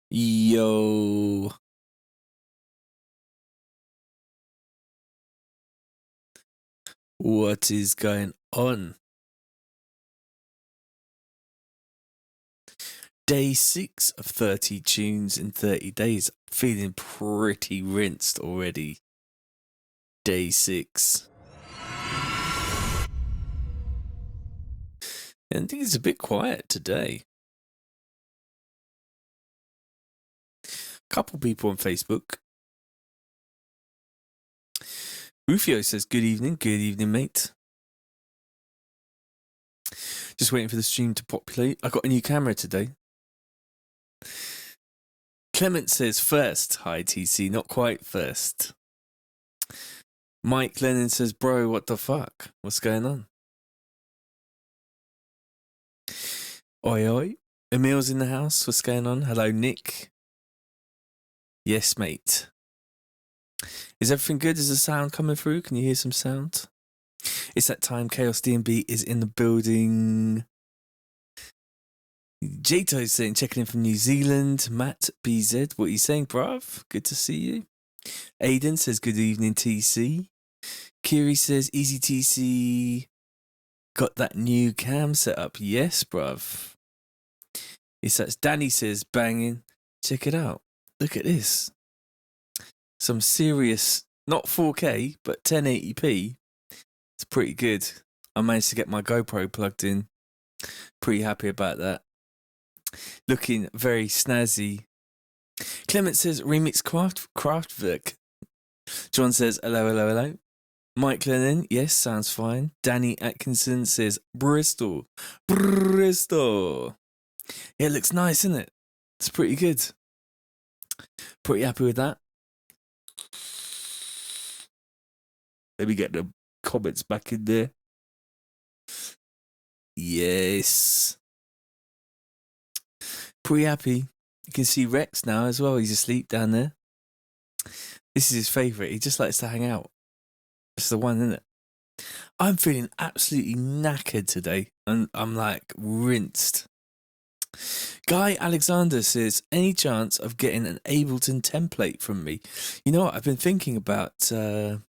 Yo, what is going on? Day 6 of 30 tunes in 30 days. Feeling pretty rinsed already. Day 6. And I think it's a bit quiet today. Couple people on Facebook. Rufio says, good evening, mate. Just waiting for the stream to populate. I got a new camera today. Clement says, first. Hi, TC, not quite first. Mike Lennon says, bro, what the fuck? What's going on? Oi, oi. Emil's in the house. What's going on? Hello, Nick. Yes, mate. Is everything good? Is the sound coming through? Can you hear some sound? It's that time. Chaos DNB is in the building. Jato's saying, checking in from New Zealand. Matt BZ, what are you saying, bruv? Good to see you. Aiden says, good evening, TC. Kiri says, easy TC. Got that new cam set up. Yes, bruv. It's that. Danny says, banging. Check it out. Look at this. Some serious, not 4K, but 1080p. It's pretty good. I managed to get my GoPro plugged in. Pretty happy about that. Looking very snazzy. Clement says, remix Kraftwerk. John says, hello. Mike Lennon, yes, sounds fine. Danny Atkinson says, Bristol. Yeah, it looks nice, isn't it? It's pretty good. Pretty happy with that. Let me get the comments back in there. Yes. Pretty happy. You can see Rex now as well. He's asleep down there. This is his favourite. He just likes to hang out. It's the one, isn't it? I'm feeling absolutely knackered today. And I'm like rinsed. Guy Alexander says, any chance of getting an Ableton template from me? You know what? I've been thinking about doing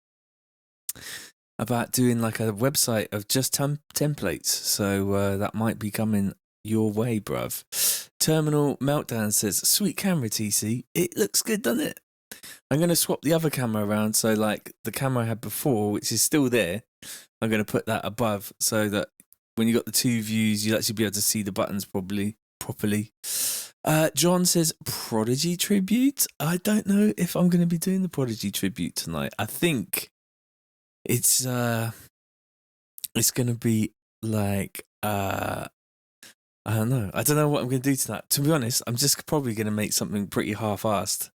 like a website of just templates. So that might be coming your way, bruv. Terminal Meltdown says, sweet camera, TC. It looks good, doesn't it? I'm going to swap the other camera around. So like the camera I had before, which is still there, I'm going to put that above so that when you got the two views, you'll actually be able to see the buttons properly. John says, Prodigy tribute. I don't know if I'm going to be doing the Prodigy tribute tonight. I think it's going to be like, I don't know. I don't know what I'm going to do tonight. To be honest, I'm just probably going to make something pretty half-assed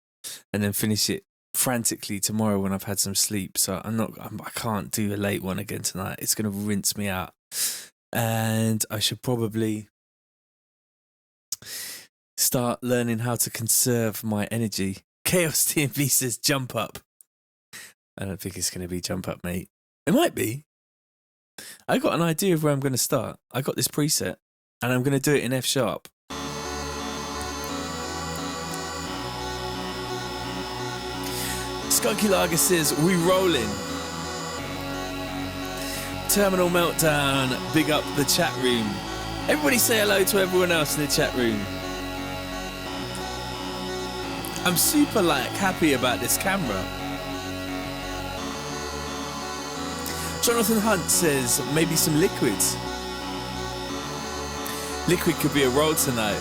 and then finish it frantically tomorrow when I've had some sleep. So I can't do a late one again tonight. It's going to rinse me out. And I should probably start learning how to conserve my energy. Chaos TNB says jump up. I don't think it's going to be jump up, mate. It might be. I got an idea of where I'm going to start. I got this preset and I'm going to do it in F sharp. Skunky Lager says, we rolling. Terminal Meltdown, big up the chat room. Everybody say hello to everyone else in the chat room. I'm super happy about this camera. Jonathan Hunt says, maybe some liquids. Liquid could be a roll tonight.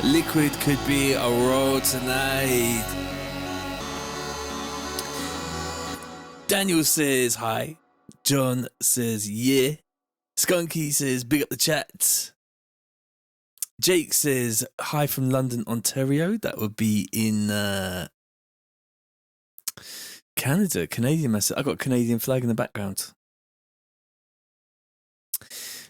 Liquid could be a roll tonight. Daniel says hi. John says yeah. Skunky says big up the chat. Jake says hi from London, Ontario. That would be in Canada. Canadian message. I got a Canadian flag in the background.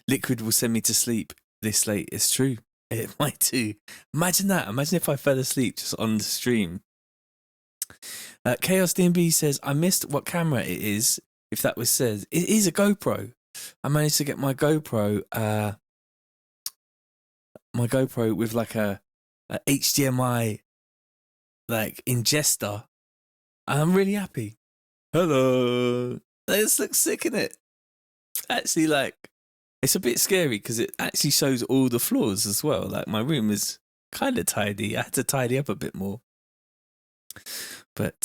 Liquid will send me to sleep this late. It's true. It might too. Imagine that. Imagine if I fell asleep just on the stream. Chaos DNB says, I missed what camera it is, if that was said. It is a GoPro. I managed to get my GoPro with like a HDMI like ingester. I'm really happy. Hello. This looks sick, innit? Actually, like, it's a bit scary because it actually shows all the floors as well. Like, my room is kind of tidy. I had to tidy up a bit more. But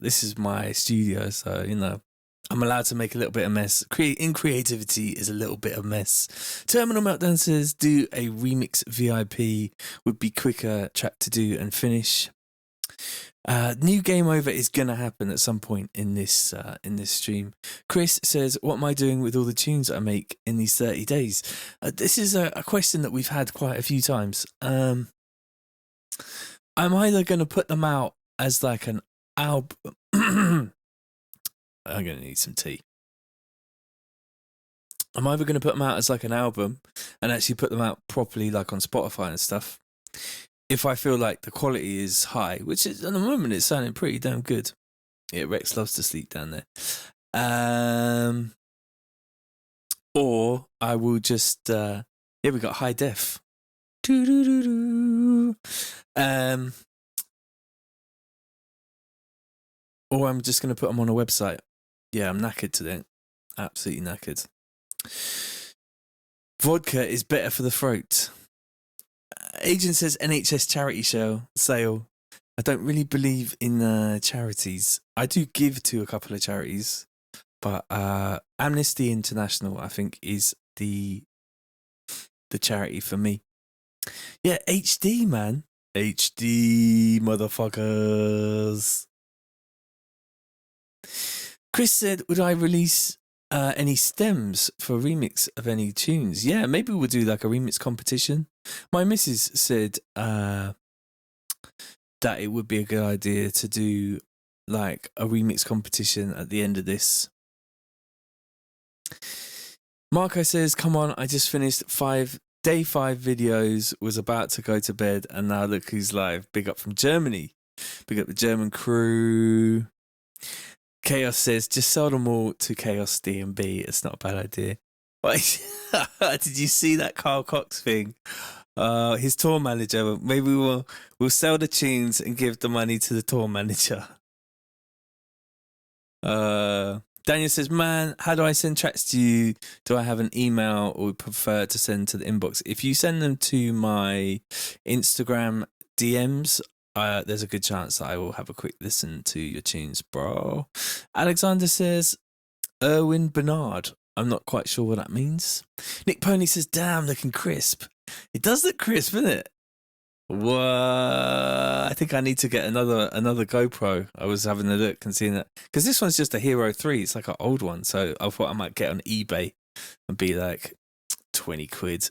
this is my studio, so, you know, I'm allowed to make a little bit of mess. In creativity is a little bit of mess. Terminal Meltdown says, do a remix VIP would be quicker track to do and finish. New game over is gonna happen at some point in this stream. Chris says, what am I doing with all the tunes I make in these 30 days? This is a question that we've had quite a few times. I'm either gonna put them out as like an album. I'm gonna need some tea. I'm either gonna put them out as like an album and actually put them out properly, like on Spotify and stuff, if I feel like the quality is high, which is at the moment it's sounding pretty damn good. Yeah, Rex loves to sleep down there. Or I will just we got high def. Or I'm just gonna put them on a website. Yeah, I'm knackered today. Absolutely knackered. Vodka is better for the throat. Agent says NHS charity sale. I don't really believe in charities. I do give to a couple of charities, but Amnesty International, I think, is the charity for me. Yeah, HD, man. HD, motherfuckers. Chris said, would I release any stems for remix of any tunes? Yeah, maybe we'll do like a remix competition. My missus said that it would be a good idea to do like a remix competition at the end of this. Marco says, come on, I just finished day 5 videos, was about to go to bed, and now look who's live. Big up from Germany. Big up the German crew. Chaos says, just sell them all to Chaos DNB. It's not a bad idea. Did you see that Carl Cox thing? His tour manager. Maybe we'll sell the tunes and give the money to the tour manager. Daniel says, man, how do I send tracks to you? Do I have an email or prefer to send to the inbox? If you send them to my Instagram DMs, there's a good chance that I will have a quick listen to your tunes, bro. Alexander says, Erwin Bernard. I'm not quite sure what that means. Nick Pony says, damn, looking crisp. It does look crisp, isn't it? What? I think I need to get another GoPro. I was having a look and seeing that. Because this one's just a Hero 3. It's like an old one. So I thought I might get on eBay and be like 20 quid.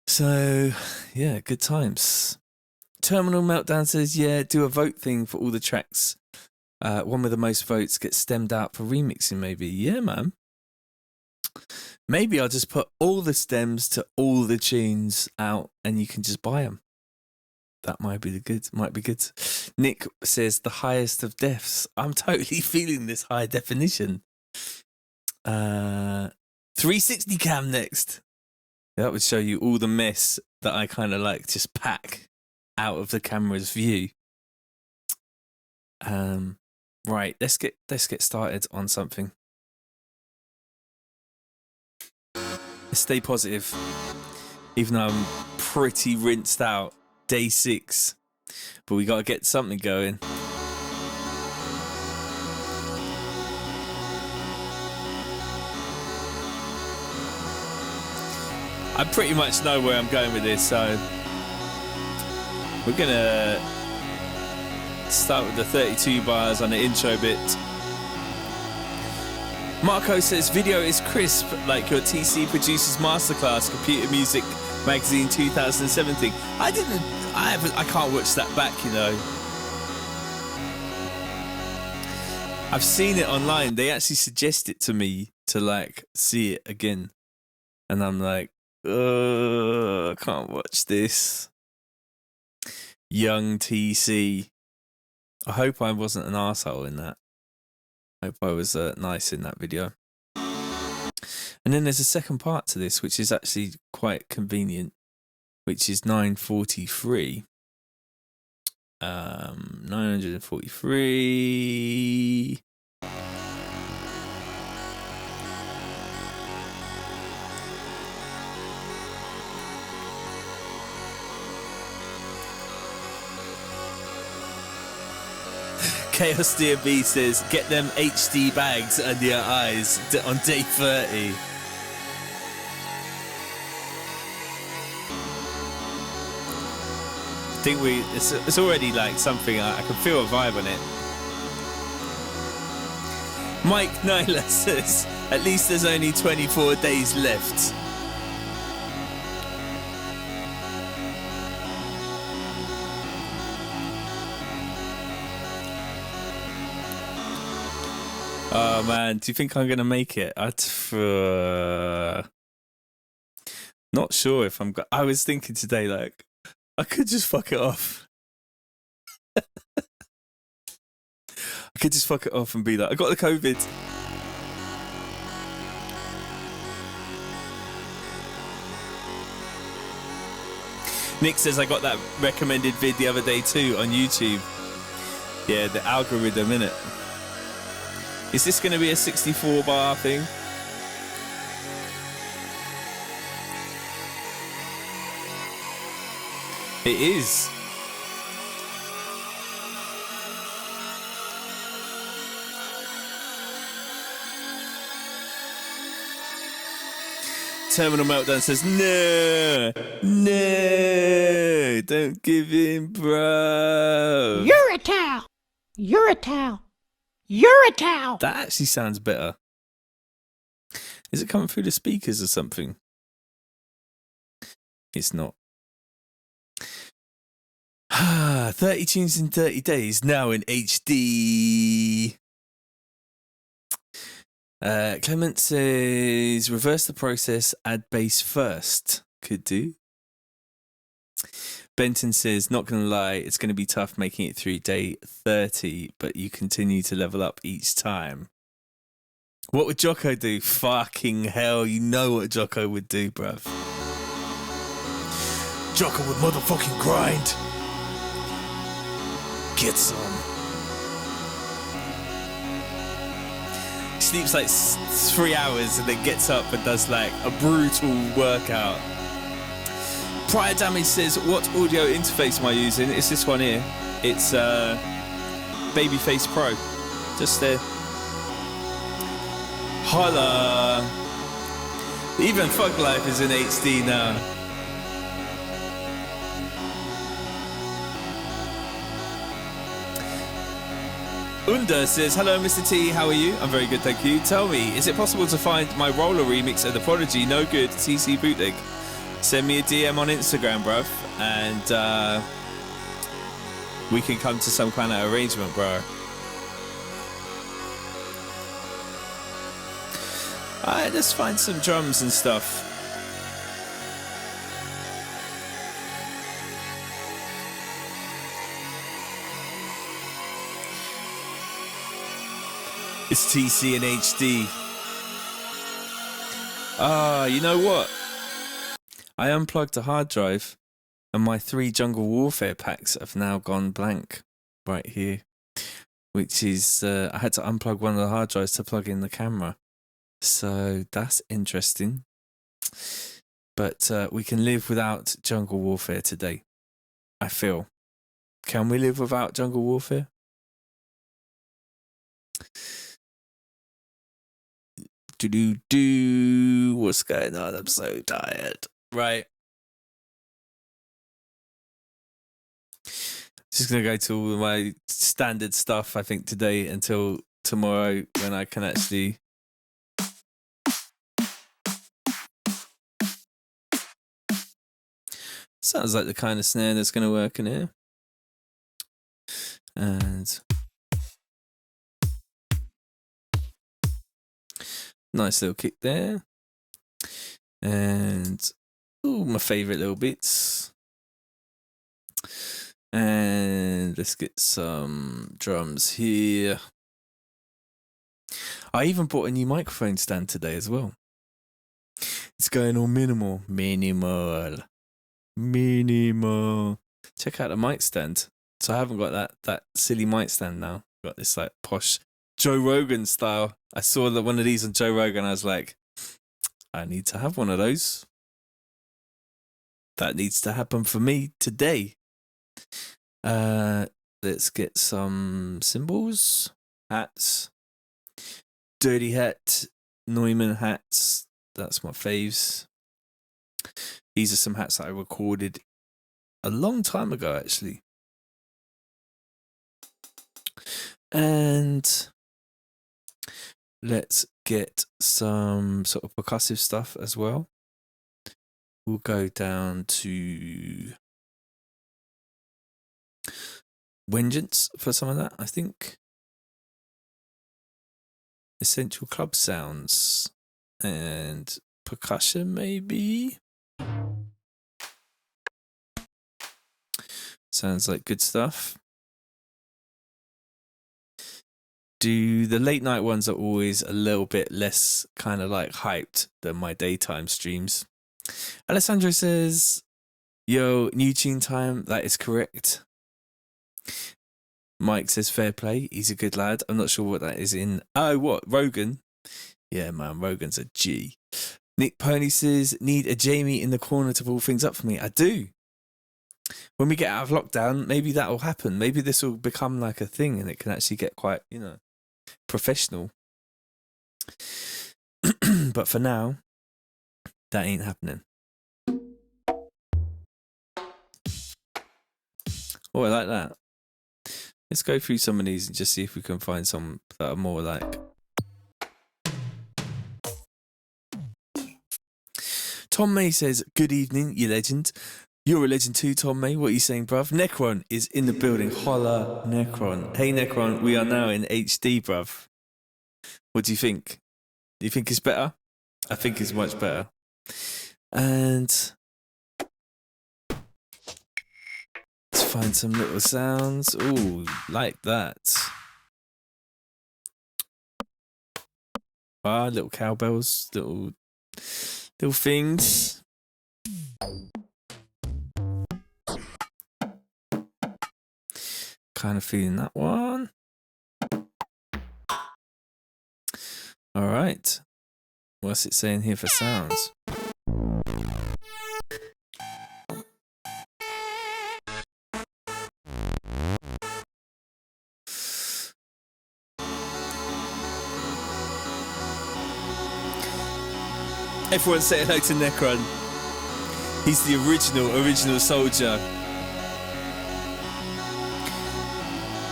So, yeah, good times. Terminal Meltdown says, yeah, do a vote thing for all the tracks. One with the most votes gets stemmed out for remixing, maybe. Yeah, man. Maybe I'll just put all the stems to all the tunes out and you can just buy them. That might be good. Nick says, the highest of defs. I'm totally feeling this high definition. 360 cam next. That would show you all the mess that I kind of like just pack out of the camera's view. Right, let's get started on something. Let's stay positive, even though I'm pretty rinsed out. Day 6, but we got to get something going. I pretty much know where I'm going with this, so we're gonna start with the 32 bars on the intro bit. Marco says, video is crisp like your TC Producers Masterclass Computer Music Magazine 2017. I can't watch that back, you know. I've seen it online. They actually suggest it to me to like see it again. And I'm like, I can't watch this. Young TC. I hope I wasn't an arsehole in that. I hope I was nice in that video. And then there's a second part to this, which is actually quite convenient, which is 943. 943. Chaos DB says, get them HD bags under your eyes on day 30. I think it's already like something, I can feel a vibe on it. Mike Nyla says, at least there's only 24 days left. Oh man, do you think I'm gonna make it? Not sure if I'm. I was thinking today, like, I could just fuck it off. I could just fuck it off and be like, I got the COVID. Nick says I got that recommended vid the other day too on YouTube. Yeah, the algorithm, innit? Is this going to be a 64 bar thing? It is. Terminal Meltdown says, no, don't give in, bro. You're a towel. You're a towel. You're a towel. That actually sounds better. Is it coming through the speakers or something? It's not. 30 tunes in 30 days, now in HD. Clement says, reverse the process, add bass first. Could do. Benton says, not going to lie, it's going to be tough making it through day 30, but you continue to level up each time. What would Jocko do? Fucking hell, you know what Jocko would do, bruv. Jocko would motherfucking grind. Get some. He sleeps like 3 hours and then gets up and does like a brutal workout. Prior Damage says, what audio interface am I using? It's this one here. It's Babyface Pro. Just there. Holla. Even Fuck Life is in HD now. Unda says, hello Mr. T, how are you? I'm very good, thank you. Tell me, is it possible to find my roller remix of The Prodigy, No Good, TC Bootleg? Send me a DM on Instagram, bruv, and we can come to some kind of arrangement, bro. Alright, let's find some drums and stuff. It's TC and HD. You know what? I unplugged a hard drive and my 3 Jungle Warfare packs have now gone blank right here. Which is, I had to unplug one of the hard drives to plug in the camera. So that's interesting. But we can live without Jungle Warfare today, I feel. Can we live without Jungle Warfare? What's going on? I'm so tired. Right. Just gonna go to all my standard stuff, I think, today until tomorrow when I can actually sounds like the kind of snare that's gonna work in here. And nice little kick there. And ooh, my favourite little bits. And let's get some drums here. I even bought a new microphone stand today as well. It's going all minimal. Check out the mic stand. So I haven't got that silly mic stand now. I've got this like posh Joe Rogan style. I saw that one of these on Joe Rogan. I was like, I need to have one of those. That needs to happen for me today. Let's get some cymbals, hats, dirty hat, Neumann hats. That's my faves. These are some hats that I recorded a long time ago, actually. And let's get some sort of percussive stuff as well. We'll go down to Vengeance for some of that, I think. Essential club sounds and percussion, maybe. Sounds like good stuff. The late night ones are always a little bit less kind of like hyped than my daytime streams. Alessandro says, yo, new tune time. That is correct. Mike says fair play. He's a good lad. I'm not sure what that is in. Oh, what? Rogan? Yeah, man. Rogan's a G. Nick Pony says, need a Jamie in the corner to pull things up for me. I do. When we get out of lockdown, maybe that will happen. Maybe this will become like a thing and it can actually get quite, professional. But for now, that ain't happening. Oh, I like that. Let's go through some of these and just see if we can find some that are more like. Tom May says, good evening, you legend. You're a legend too, Tom May. What are you saying, bruv? Necron is in the building. Holla, Necron. Hey, Necron, we are now in HD, bruv. What do you think? Do you think it's better? I think it's much better. And let's find some little sounds. Ooh, like that. Ah, little cowbells, little things. Kind of feeling that one. All right. What's it saying here for sounds? Everyone say hello to Necron. He's the original soldier.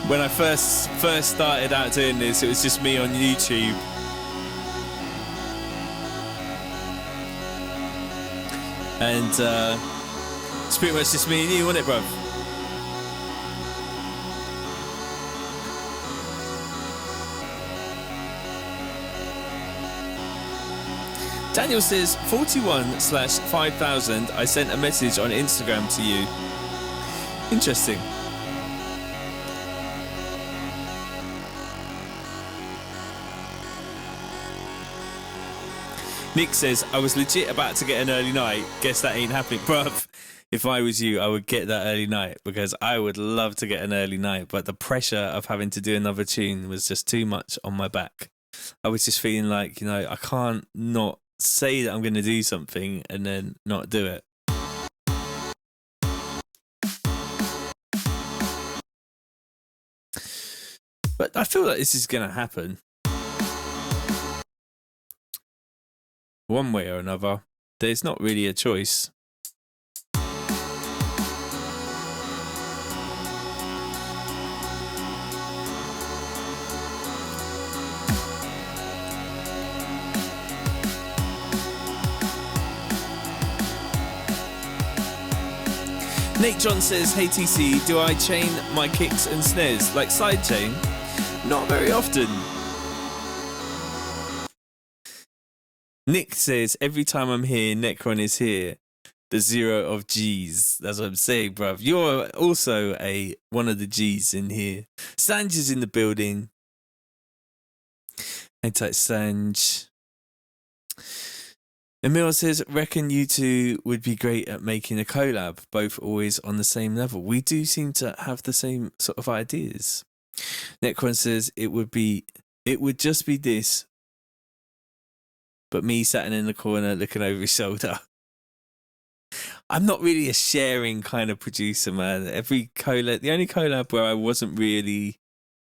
When I first started out doing this, it was just me on YouTube. And it's pretty much just me and you, wasn't it, bruv? Daniel says, 41/5000, I sent a message on Instagram to you. Interesting. Nick says, I was legit about to get an early night. Guess that ain't happening. Bruv, if I was you, I would get that early night because I would love to get an early night. But the pressure of having to do another tune was just too much on my back. I was just feeling like, I can't not say that I'm going to do something and then not do it. But I feel like this is going to happen. One way or another. There's not really a choice. Nate John says, hey TC, do I chain my kicks and snares like side chain? Not very often. Nick says, every time I'm here, Necron is here. the zero of G's. That's what I'm saying, bruv. You're also one of the G's in here. Sanj is in the building. Hang tight, Sanj. Emil says, reckon you two would be great at making a collab, both always on the same level. We do seem to have the same sort of ideas. Necron says, it would just be this, but me sat in the corner looking over his shoulder. I'm not really a sharing kind of producer, man. The only collab where I wasn't really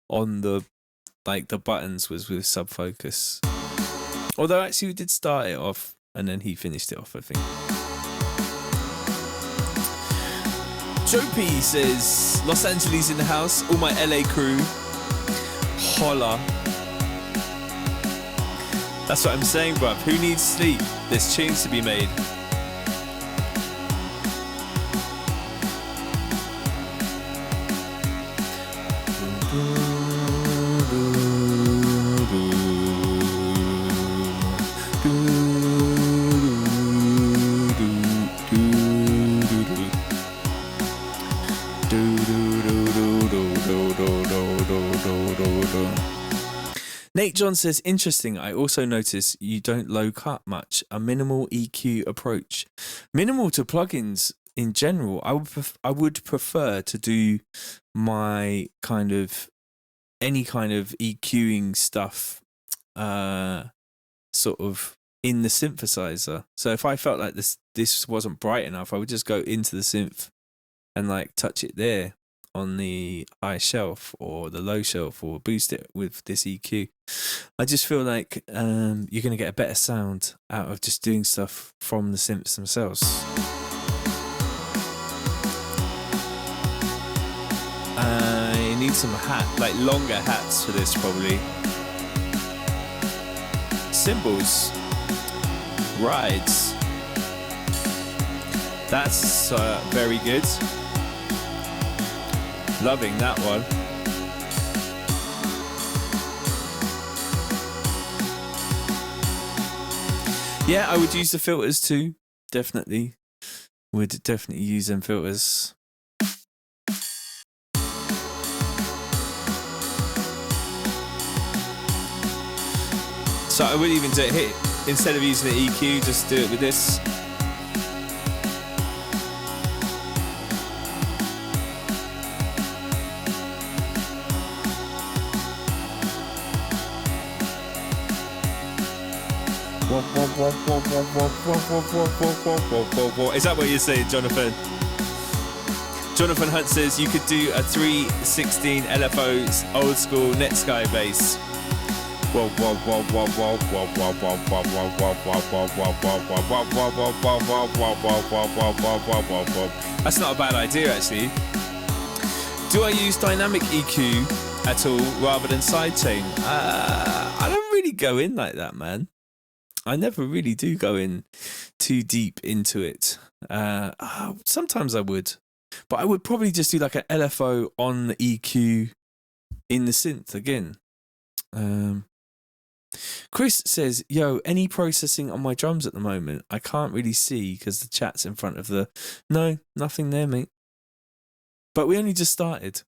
on the buttons was with Subfocus. Although actually we did start it off and then he finished it off, I think. Joe P says, Los Angeles in the house, all my LA crew, holla. That's what I'm saying, bruv. Who needs sleep? There's tunes to be made. Nate John says, interesting. I also notice you don't low cut much. A minimal EQ approach. Minimal to plugins in general. I would prefer to do my kind of any kind of EQing stuff sort of in the synthesizer. So if I felt like this wasn't bright enough, I would just go into the synth and like touch it there on the high shelf or the low shelf or boost it with this EQ. I just feel like you're going to get a better sound out of just doing stuff from the synths themselves. I need some longer hats for this probably. Cymbals. Rides. That's very good. Loving that one. Yeah, I would use the filters too. Definitely. Would definitely use them filters. So I would even do it here. Instead of using the EQ, just do it with this. Is that what you're saying, Jonathan? Jonathan Hunt says you could do a 316 LFO old school Netsky bass. That's not a bad idea, actually. Do I use dynamic EQ at all rather than sidechain? I don't really go in like that, man. I never really do go in too deep into it. Sometimes I would, but I would probably just do like an LFO on the EQ in the synth again. Chris says, yo, any processing on my drums at the moment? I can't really see because the chat's in front of the... No, nothing there, mate. But we only just started.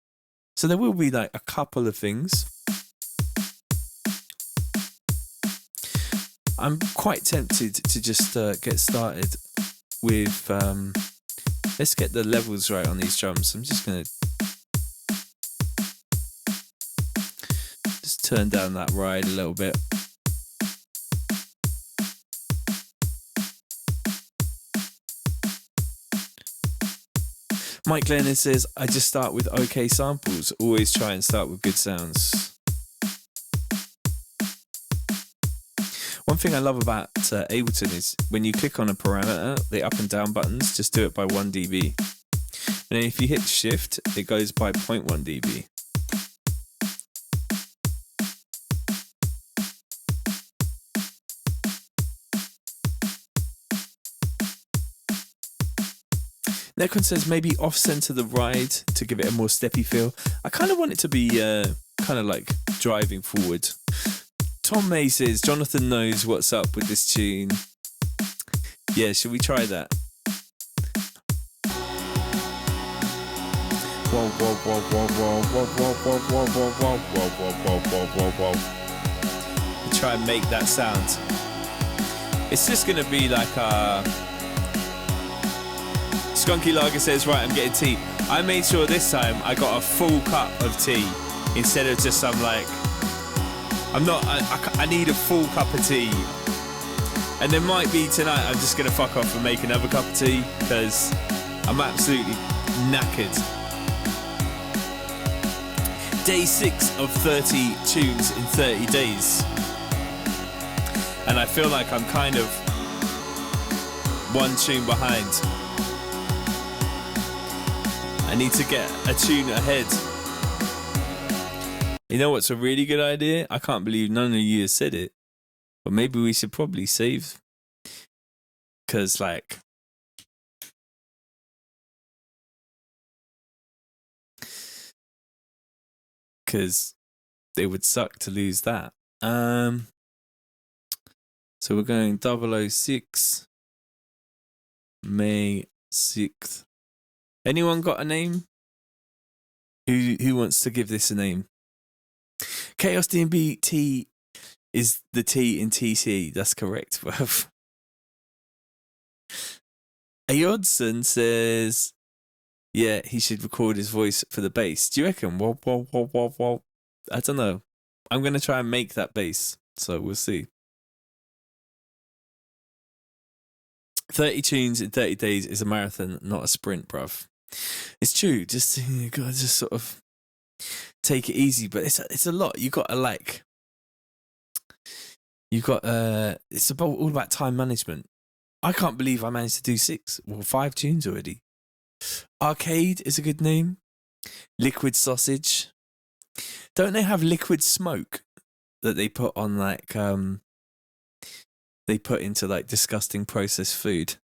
So there will be like a couple of things. I'm quite tempted to just get started with... let's get the levels right on these drums. I'm just going to... just turn down that ride a little bit. Mike Lennon says, I just start with okay samples. Always try and start with good sounds. One thing I love about Ableton is when you click on a parameter, the up and down buttons, just do it by 1 dB. And then if you hit shift, it goes by 0.1 dB. Necron says maybe off-center the ride to give it a more steppy feel. I kind of want it to be kind of like driving forward. Tom May says, Jonathan knows what's up with this tune. Yeah, should we try that? Whoa, whoa, whoa, whoa, whoa, whoa, whoa, whoa, whoa, whoa, whoa, whoa, whoa, whoa, whoa, whoa. Try and make that sound. It's just gonna be like Skunky Lager says, right, I'm getting tea. I made sure this time I got a full cup of tea instead of just some like, I need a full cup of tea. And there might be tonight I'm just gonna fuck off and make another cup of tea because I'm absolutely knackered. Day 6 of 30 tunes in 30 days. And I feel like I'm kind of one tune behind. I need to get a tune ahead. You know what's a really good idea? I can't believe none of you have said it. But maybe we should probably save. Because, like, because it would suck to lose that. So we're going 006, May 6th. Anyone got a name? Who wants to give this a name? Chaos DNB T is the T in TC. That's correct, bruv. Ayodson says, yeah, he should record his voice for the bass. Do you reckon? Whoa, whoa, whoa, whoa, whoa. I don't know. I'm going to try and make that bass. So we'll see. 30 tunes in 30 days is a marathon, not a sprint, bruv. It's true. Just, you gotta just sort of take it easy, but it's a lot. You gotta like, it's all about time management. I can't believe I managed to do 5 tunes already. Arcade is a good name. Liquid Sausage. Don't they have Liquid Smoke that they put on like they put into like disgusting processed food?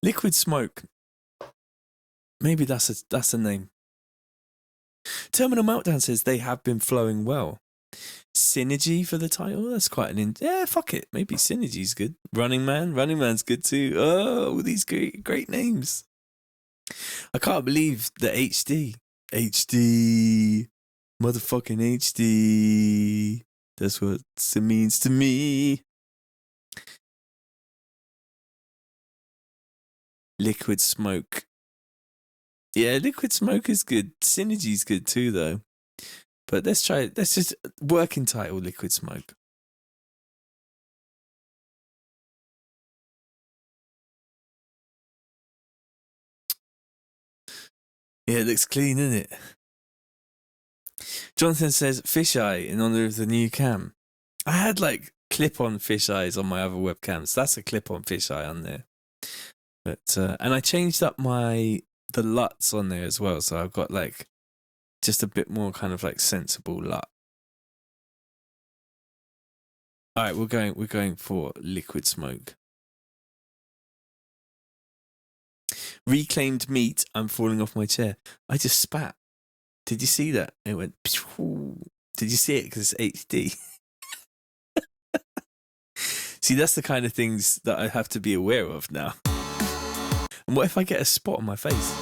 Liquid Smoke. Maybe that's a name. Terminal Meltdown says they have been flowing well. Synergy for the title. That's quite yeah. Fuck it. Maybe Synergy's good. Running Man's good too. Oh, all these great names. I can't believe the HD, motherfucking HD. That's what it means to me. Liquid Smoke. Yeah, Liquid Smoke is good. Synergy's good too, though. But let's just working title Liquid Smoke. Yeah, it looks clean, isn't it? Jonathan says fisheye in honor of the new cam. I had like clip-on fisheyes on my other webcams. That's a clip-on fisheye on there. But and I changed up the LUTs on there as well, so I've got like just a bit more kind of like sensible LUT. All right, we're going for Liquid Smoke. Reclaimed Meat. I'm falling off my chair. I just spat. Did you see that? It went. Did you see it? Because it's HD. See, that's the kind of things that I have to be aware of now. And what if I get a spot on my face?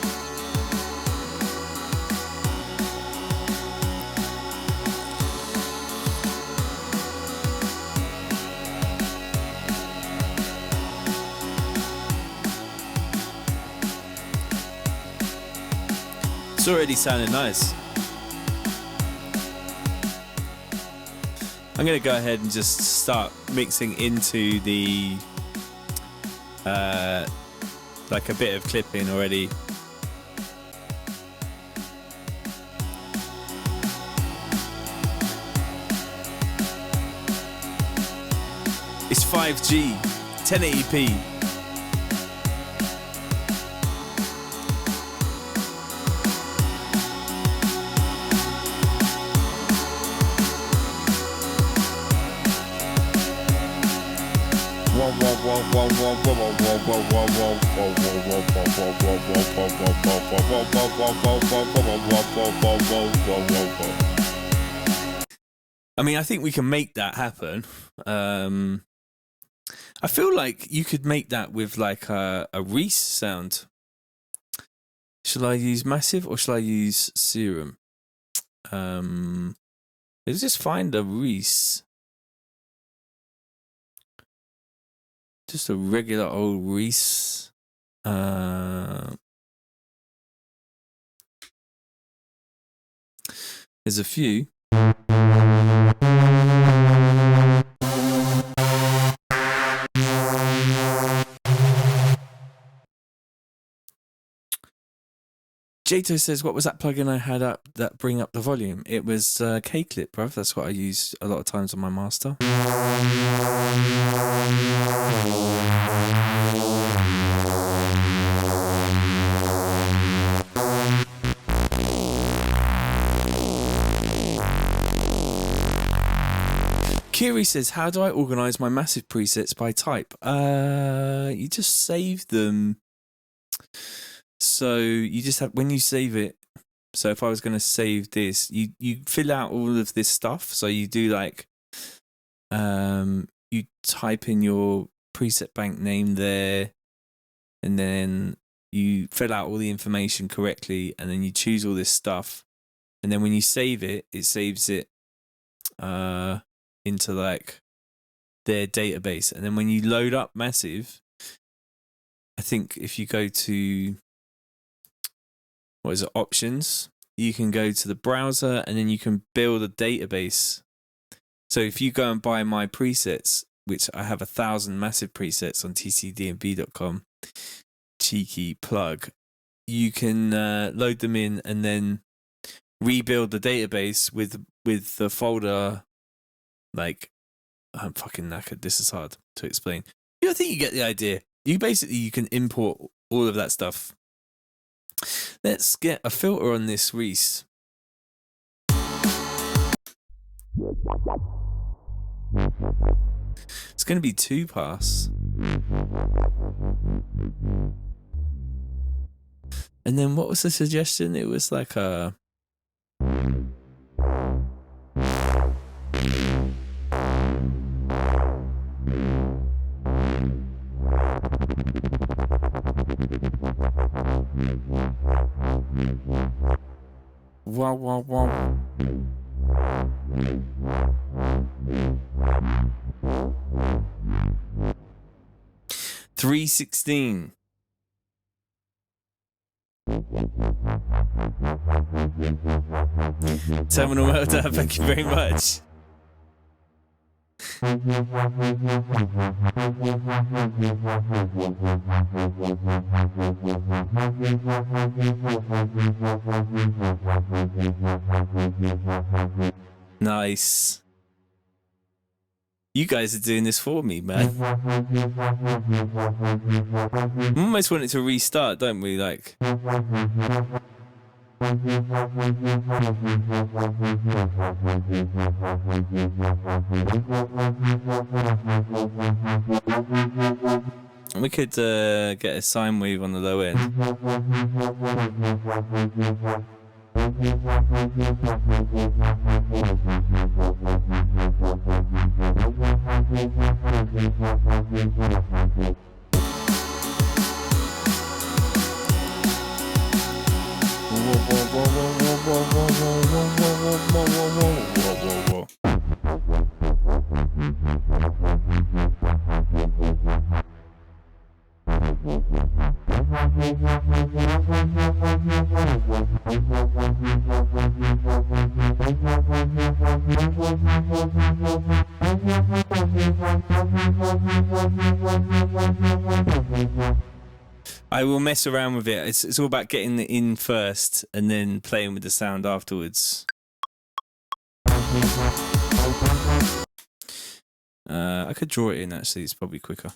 It's already sounding nice. I'm going to go ahead and just start mixing into the like a bit of clipping already. It's 5G, 1080p. I mean, I think we can make that happen. I feel like you could make that with like a Reese sound. Shall I use massive or shall I use serum? Let's just find a Reese. Just a regular old Reese. There's a few. Jato says, what was that plugin I had up that bring up the volume? It was K-Clip, bruv. That's what I use a lot of times on my master. Kiri says, how do I organize my massive presets by type? You just save them. So you just have, when you save it, so if I was going to save this, you fill out all of this stuff. So you do like, you type in your preset bank name there, and then you fill out all the information correctly, and then you choose all this stuff. And then when you save it, it saves it into like their database. And then when you load up Massive, I think if you go to, what is it, options, you can go to the browser and then you can build a database. So if you go and buy my presets, which I have 1,000 Massive presets on tcdnb.com, cheeky plug, you can load them in and then rebuild the database with the folder. Like, I'm fucking knackered. This is hard to explain. I think you get the idea. You can import all of that stuff. Let's get a filter on this Reese. It's going to be 2 pass. And then what was the suggestion? It was like a... Wow, wow, wow. $3.16. Terminal meltdown, thank you very much. Nice. You guys are doing this for me, man. We almost want it to restart, don't we? Like. We could get a sine wave on the low end. I will mess around with it. It's all about getting it in first and then playing with the sound afterwards. I could draw it in, actually. It's probably quicker.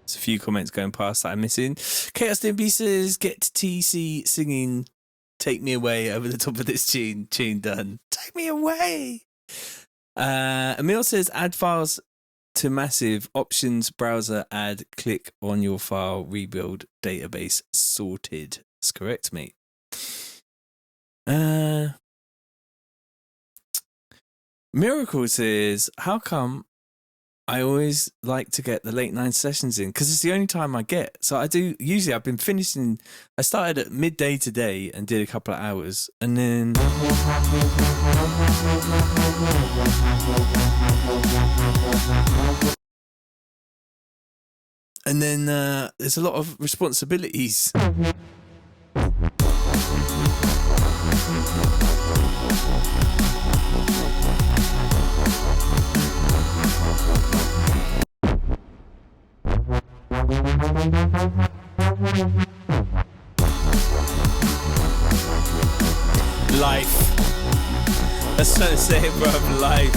There's a few comments going past that I'm missing. Tcmdnbl says, get TC singing Take Me Away over the top of this tune. Tune done. Take me away. Emil says add files to massive options browser, add, click on your file, rebuild database sorted. That's correct, mate. Miracle says, how come I always like to get the late night sessions in? Because it's the only time I get. So I do, usually I've been finishing, I started at midday today and did a couple of hours. And then there's a lot of responsibilities. Life. That's what I'm saying, bro. Life.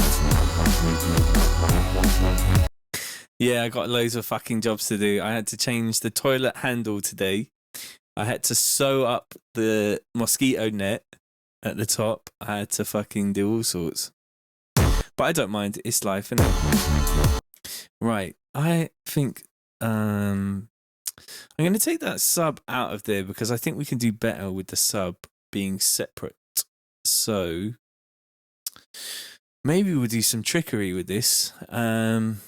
Yeah, I got loads of fucking jobs to do. I had to change the toilet handle today. I had to sew up the mosquito net at the top. I had to fucking do all sorts. But I don't mind. It's life, innit? Right. I think I'm going to take that sub out of there because I think we can do better with the sub being separate. So maybe we'll do some trickery with this. And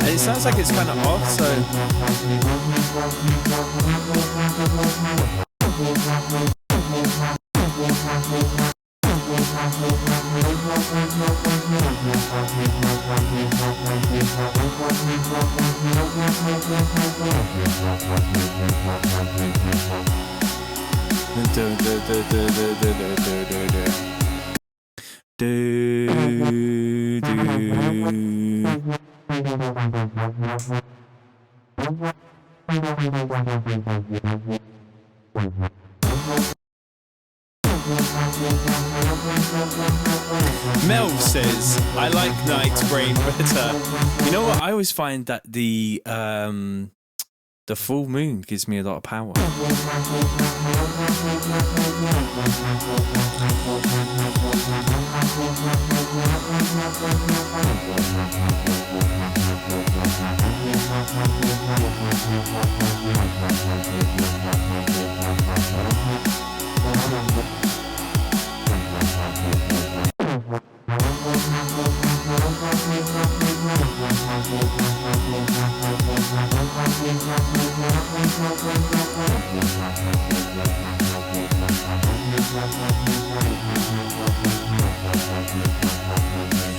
it sounds like it's kind of off, so Mel says, I like Night's Brain better. You know what? I always find that the full moon gives me a lot of power.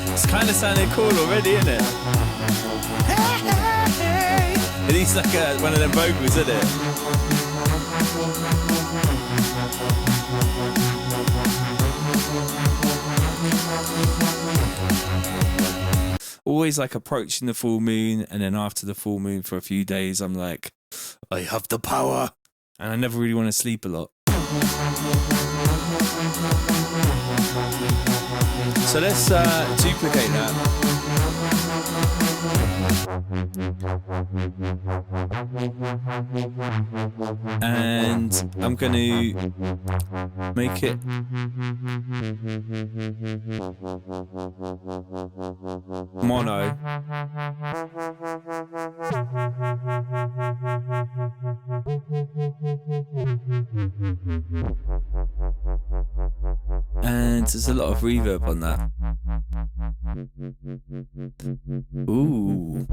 It's kind of sounding cool already, isn't it? It needs like one of them vocals, isn't it? Always like approaching the full moon, and then after the full moon for a few days, I'm like, I have the power, and I never really want to sleep a lot. So let's duplicate that. And I'm going to make it mono. And there's a lot of reverb on that. Ooh.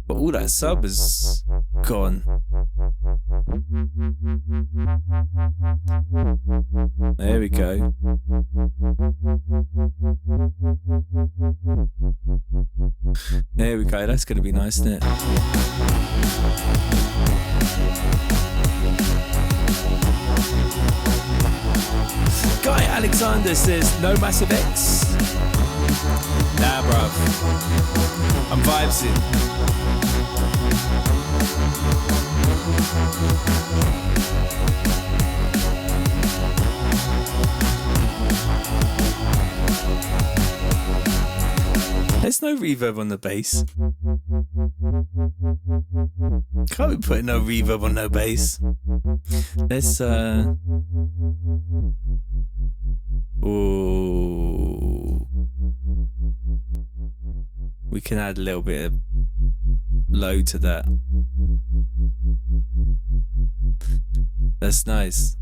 But all that sub is gone. There we go. There we go. That's going to be nice, isn't it? Guy Alexander says, no Massive X. Nah, bruv. I'm vibesing. There's no reverb on the bass. Can't be putting no reverb on no bass. Let's ooh. We can add a little bit of low to that. That's nice.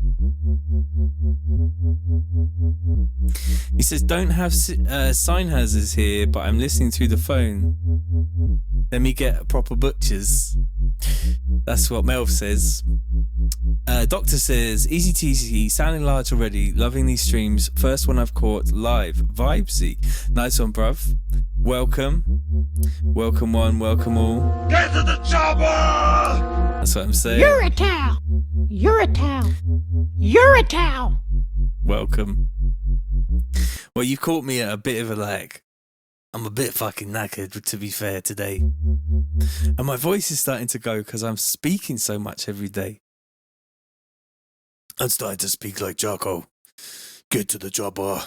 He says, don't have sign hazards here, but I'm listening through the phone. Let me get proper butchers. That's what Melv says. Doctor says, easy TC, sounding large already, loving these streams. First one I've caught live. Vibesy. Nice one, bruv. Welcome. Welcome one, welcome all. Get to the chopper! That's what I'm saying. You're a towel. You're a towel. You're a towel. Welcome. Well, you caught me at a bit of a like, I'm a bit fucking knackered, to be fair, today. And my voice is starting to go because I'm speaking so much every day. I'm starting to speak like Jocko. Get to the chopper.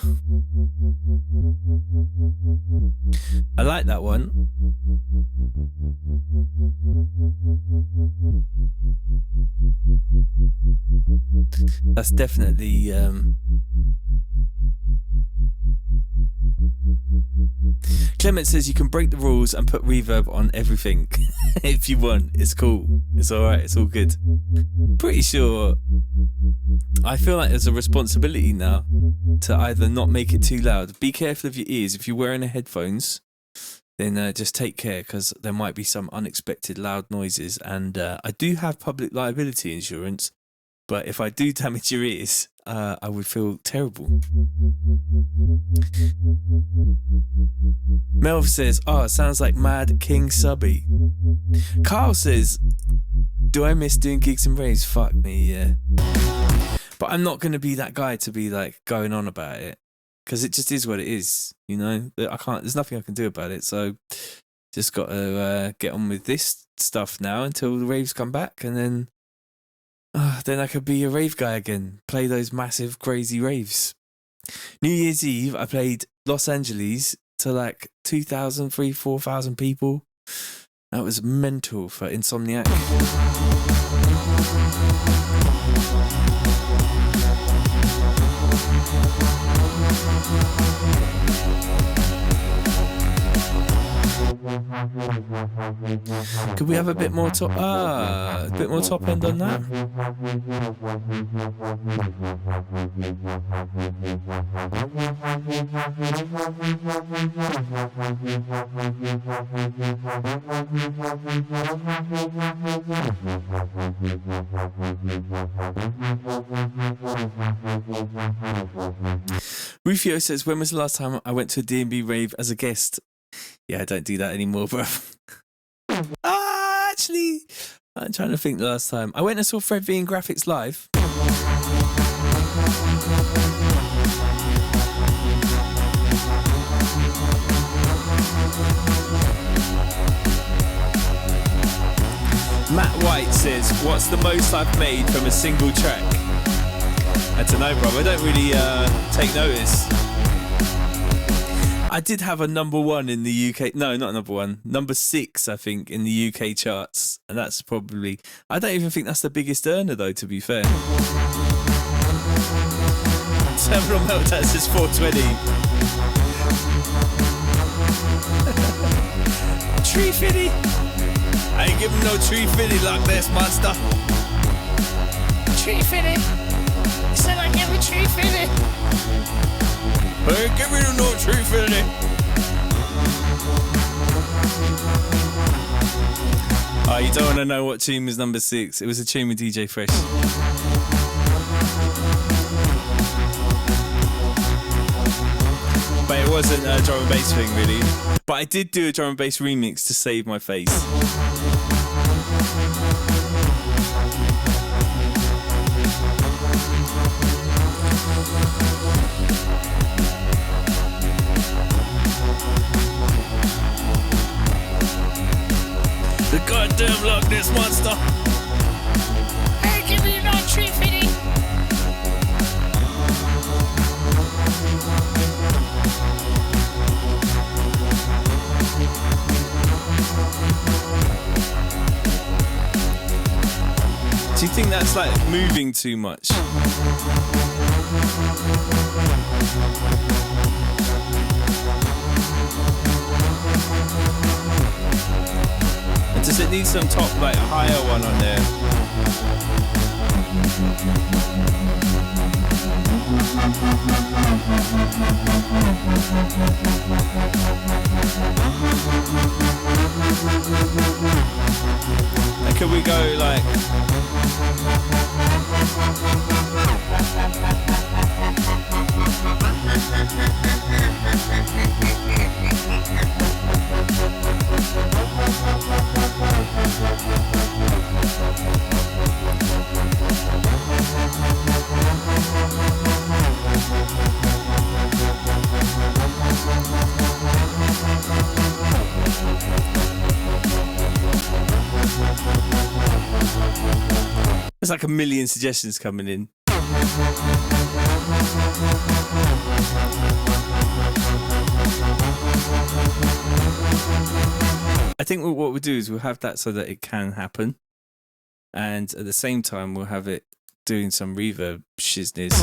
I like that one. That's definitely Clement says you can break the rules and put reverb on everything if you want. It's cool. It's alright. It's all good. Pretty sure I feel like there's a responsibility now to either not make it too loud. Be careful of your ears. If you're wearing headphones, then just take care because there might be some unexpected loud noises. And I do have public liability insurance, but if I do damage your ears, I would feel terrible. Melv says, oh, it sounds like Mad King Subby. Carl says, do I miss doing gigs and raves? Fuck me, yeah. But I'm not going to be that guy to be like going on about it because it just is what it is, you know. There's nothing I can do about it, so just got to get on with this stuff now until the raves come back, and then I could be a rave guy again, play those massive crazy raves. New Year's Eve I played Los Angeles to like 2,000, 3,000, 4,000 people. That was mental for Insomniac. Could we have a bit more top end on that? Rufio says, when was the last time I went to a D&B rave as a guest? Yeah, I don't do that anymore, bro. Actually, I'm trying to think the last time. I went and saw Fred V and Graphics live. Matt White says, what's the most I've made from a single track? I don't know, bro. I don't really take notice. I did have a number one in the UK. No, not number one. Number 6, I think, in the UK charts. And that's probably... I don't even think that's the biggest earner, though, to be fair. Terminal Meltdown says 420. Tree Fitty. I ain't giving no Tree Fitty like this, monster. Tree Fitty. You said I give a Tree Fitty. Hey, give me no Tree Fitty. Oh, you don't want to know what tune was number 6. It was a tune with DJ Fresh. But it wasn't a drum and bass thing, really. But I did do a drum and bass remix to save my face. The goddamn Loch Ness monster. Do you think that's like moving too much? And does it need some top, like a higher one on there? And could we go like... There's like a million suggestions coming in. I think what we'll do is we'll have that so that it can happen. And at the same time, we'll have it doing some reverb shizness.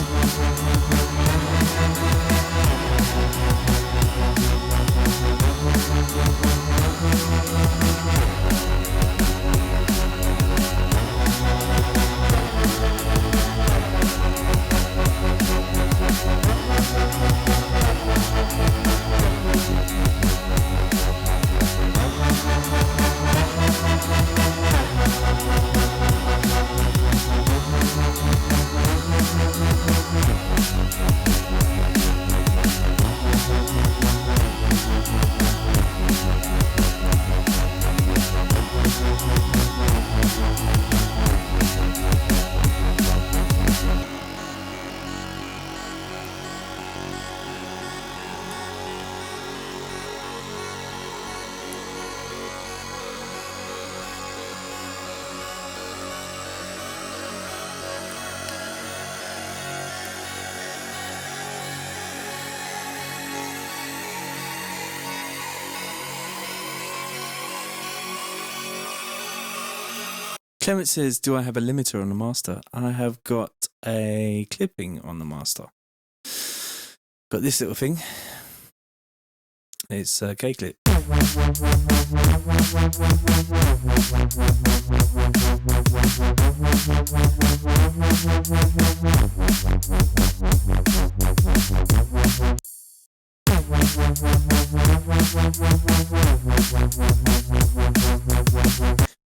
Clement says, do I have a limiter on the master? I have got a clipping on the master. Got this little thing. It's a K-clip.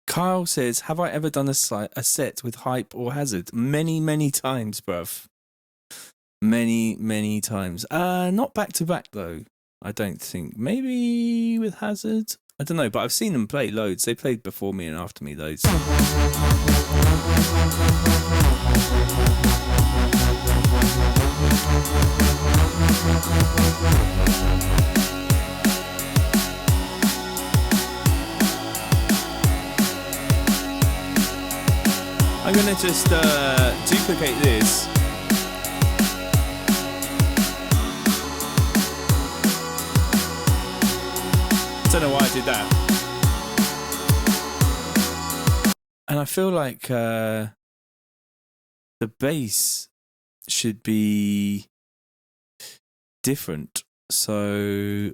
Kyle says, have I ever done a set with hype or hazard? Many, many times, bruv. Many, many times. Not back to back, though. I don't think. Maybe with hazard? I don't know, but I've seen them play loads. They played before me and after me loads. I'm going to just duplicate this. I don't know why I did that. And I feel like the bass should be different. So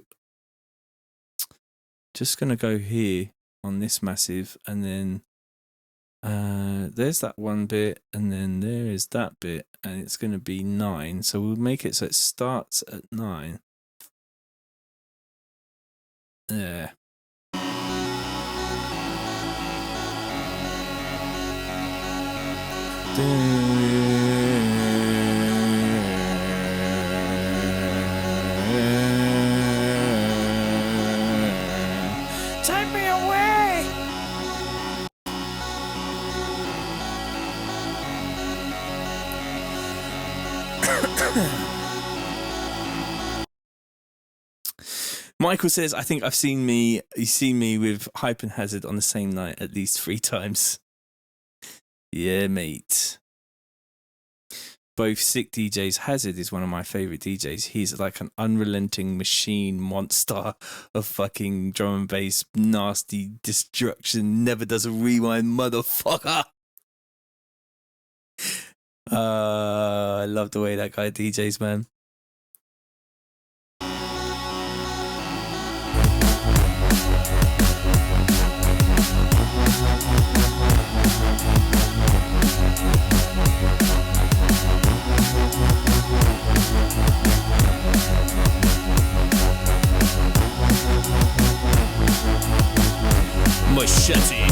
just going to go here on this massive, and then there's that one bit, and then there is that bit, and it's going to be 9. So we'll make it so it starts at 9. Yeah. Take me away! Michael says, I think you've seen me with Hype and Hazard on the same night at least 3 times. Yeah, mate. Both sick DJs. Hazard is one of my favourite DJs. He's like an unrelenting machine monster of fucking drum and bass, nasty destruction, never does a rewind, motherfucker. I love the way that guy DJs, man. Machete.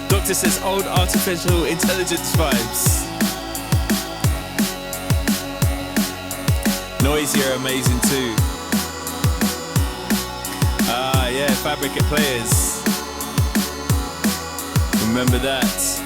Doctor says old artificial intelligence vibes. Noisy are amazing too. Ah, yeah, Fabricate Players. Remember that.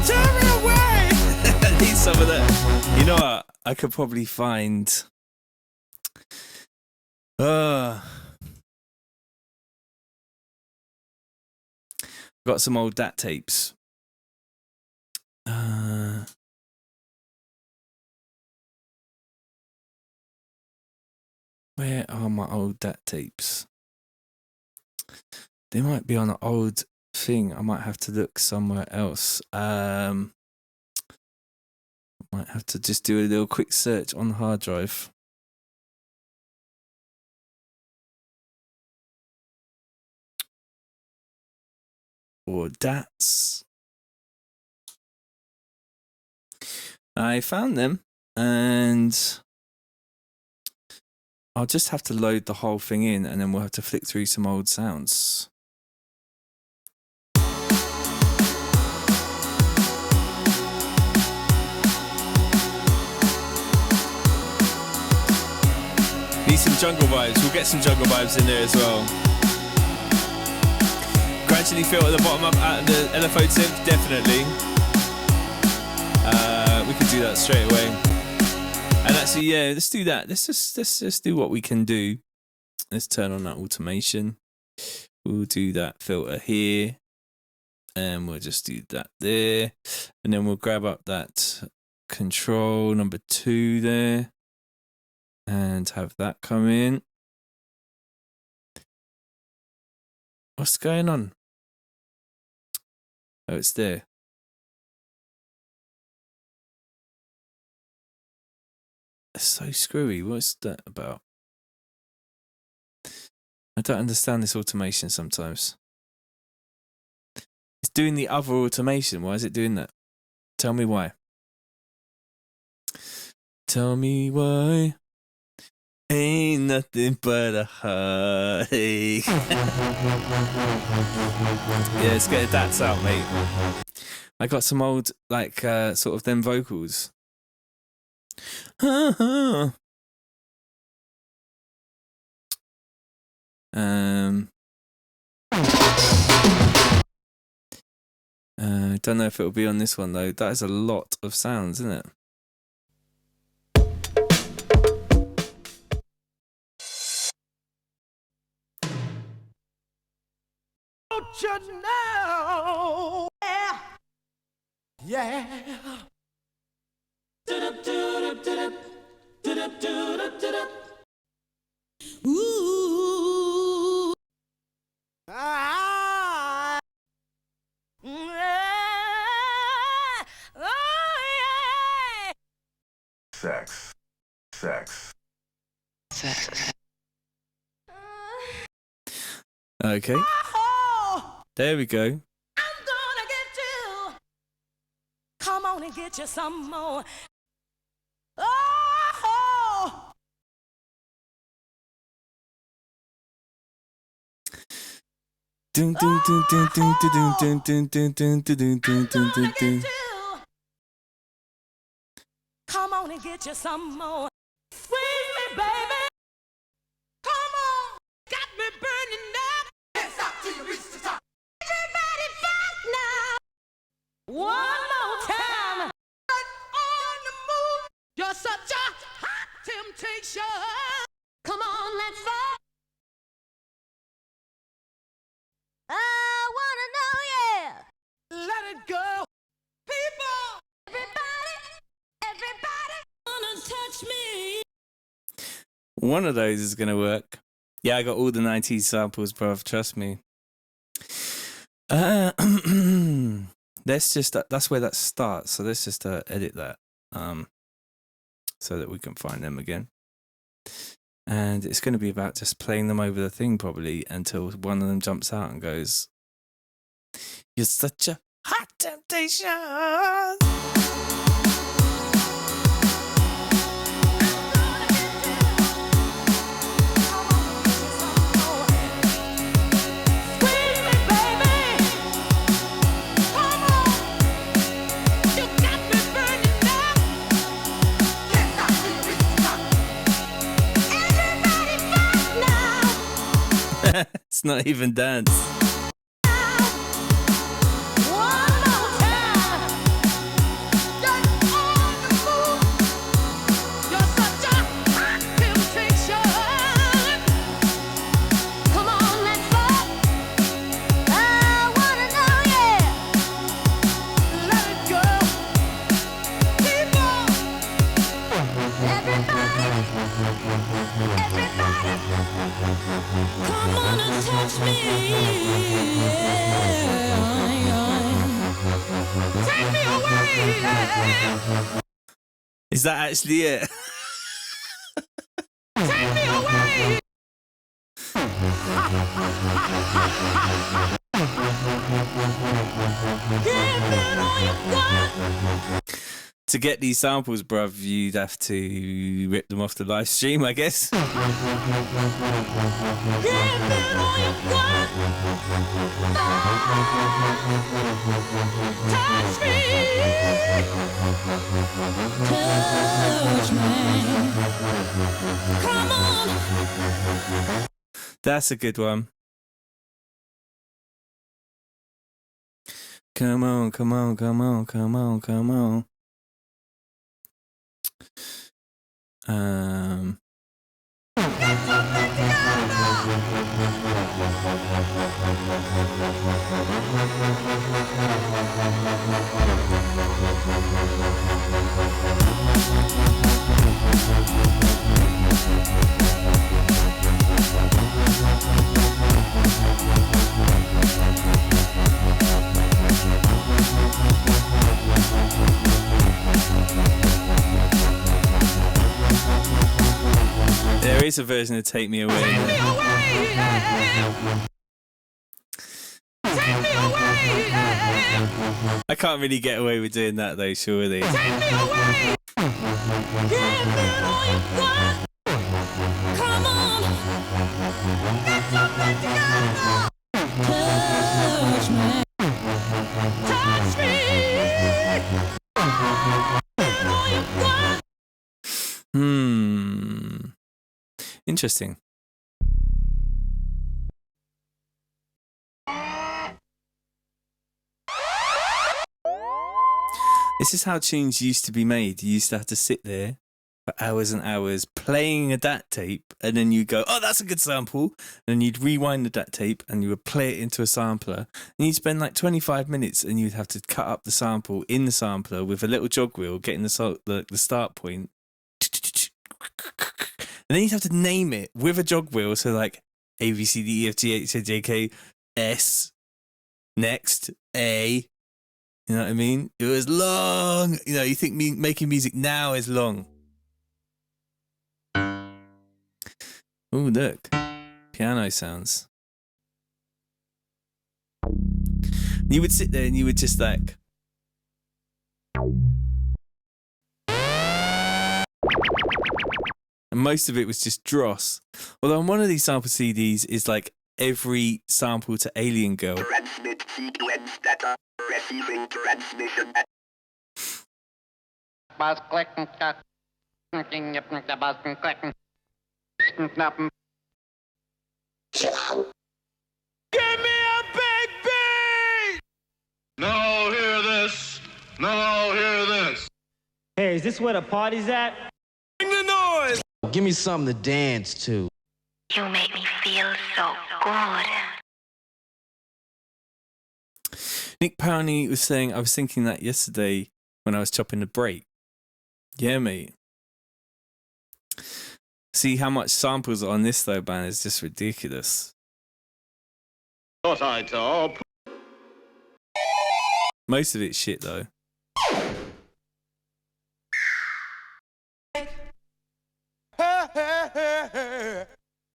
Turn me away! I need some of that. You know what? I could probably find. Got some old DAT tapes. Where are my old DAT tapes? They might be on an old thing. I might have to look somewhere else. Might have to just do a little quick search on the hard drive. Or DATs. I found them, and I'll just have to load the whole thing in, and then we'll have to flick through some old sounds. Need some jungle vibes. We'll get some jungle vibes in there as well. Gradually filter the bottom up out of the LFO synth, definitely. We could do that straight away. And actually, yeah, let's do that. Let's just do what we can do. Let's turn on that automation. We'll do that filter here, and we'll just do that there, and then we'll grab up that control number 2 there, and have that come in. What's going on? Oh, it's there. It's so screwy. What's that about? I don't understand this automation sometimes. It's doing the other automation. Why is it doing that? Tell me why. Tell me why. Ain't nothing but a heartache. Yeah, let's get the DATs out, mate. I got some old, like, sort of them vocals. Don't know if it'll be on this one though. That is a lot of sounds, isn't it? Don't you know? Yeah. Ooh. Ah. Oh, yeah. Sex. Sex. Okay, Oh, there we go. I'm gonna get you. Come on and get you some more. Oh, Dun, dun, dun, dun, dun, dun, dun, dun, dun, dun, dun, dun, dun, dun, gonna dun. get you. Come on and get you some more. Squeeze me, baby. Come on. Got me burning up. Hands up till you reach the top. Everybody back now. One more time. On the move. You're such a hot temptation. Come on, let's fuck. I wanna know, yeah. Let it go. People. Everybody wanna touch me. One of those is going to work. Yeah, I got all the 90s samples, bruv. Trust me. Let's just, that's where that starts. So let's just edit that so that we can find them again. And it's going to be about just playing them over the thing probably until one of them jumps out and goes, "You're such a hot temptation." It's not even dance. Come on and touch me. Take me away. Is that actually it? Take me away. Give it all you got. To get these samples, bruv, you'd have to rip them off the live stream, I guess. Give it all you got. Touch me. Touch me. Come on. That's a good one. Come on, come on, come on, come on, come on. There is a version of Take Me Away. Take me away. Take me away. I can't really get away with doing that though, surely. Take me away. Give it all you got. Come on. Get something together. Touch me. Touch me. Give it all you got. Interesting. This is how tunes used to be made. You used to have to sit there for hours and hours playing a DAT tape, and then you go, oh, that's a good sample, and then you'd rewind the DAT tape and you would play it into a sampler, and you'd spend like 25 minutes and you'd have to cut up the sample in the sampler with a little jog wheel, getting the start point, and then you'd have to name it with a jog wheel, so like A, B, C, D, E, F, G, H, I, J, K, S, next, A. You know what I mean? It was long. You know, you think making music now is long. Oh, look. Piano sounds. You would sit there and you would just like... And most of it was just dross. Although on one of these sample CDs is like every sample to Alien Girl. Transmit sequence data. Receiving transmission. Give me a big beat! Now hear this. Now hear this. Hey, is this where the party's at? Bring the noise! Give me something to dance to. You make me feel so good. Nick Powney was saying, I was thinking that yesterday when I was chopping the break. Yeah, mate. See how much samples are on this though, man. It's just ridiculous. What I top. Most of it's shit though.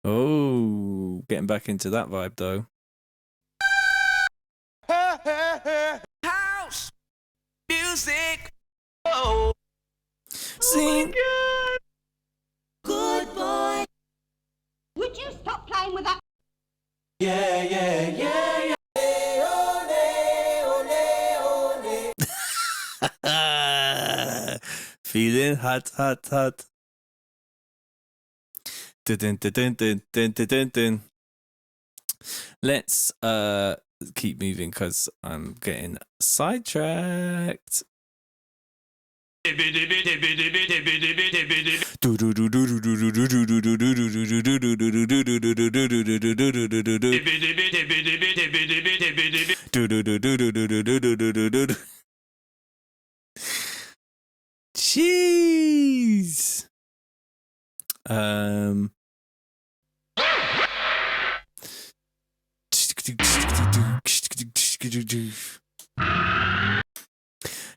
Oh, getting back into that vibe though. House music. Oh, Sing. Good boy. Would you stop playing with that? yeah, yeah, yeah, yeah. Feeling hot, hot, hot. Dun, dun, dun, dun, dun, dun, dun, dun. Let's keep moving because I'm getting sidetracked. Jeez.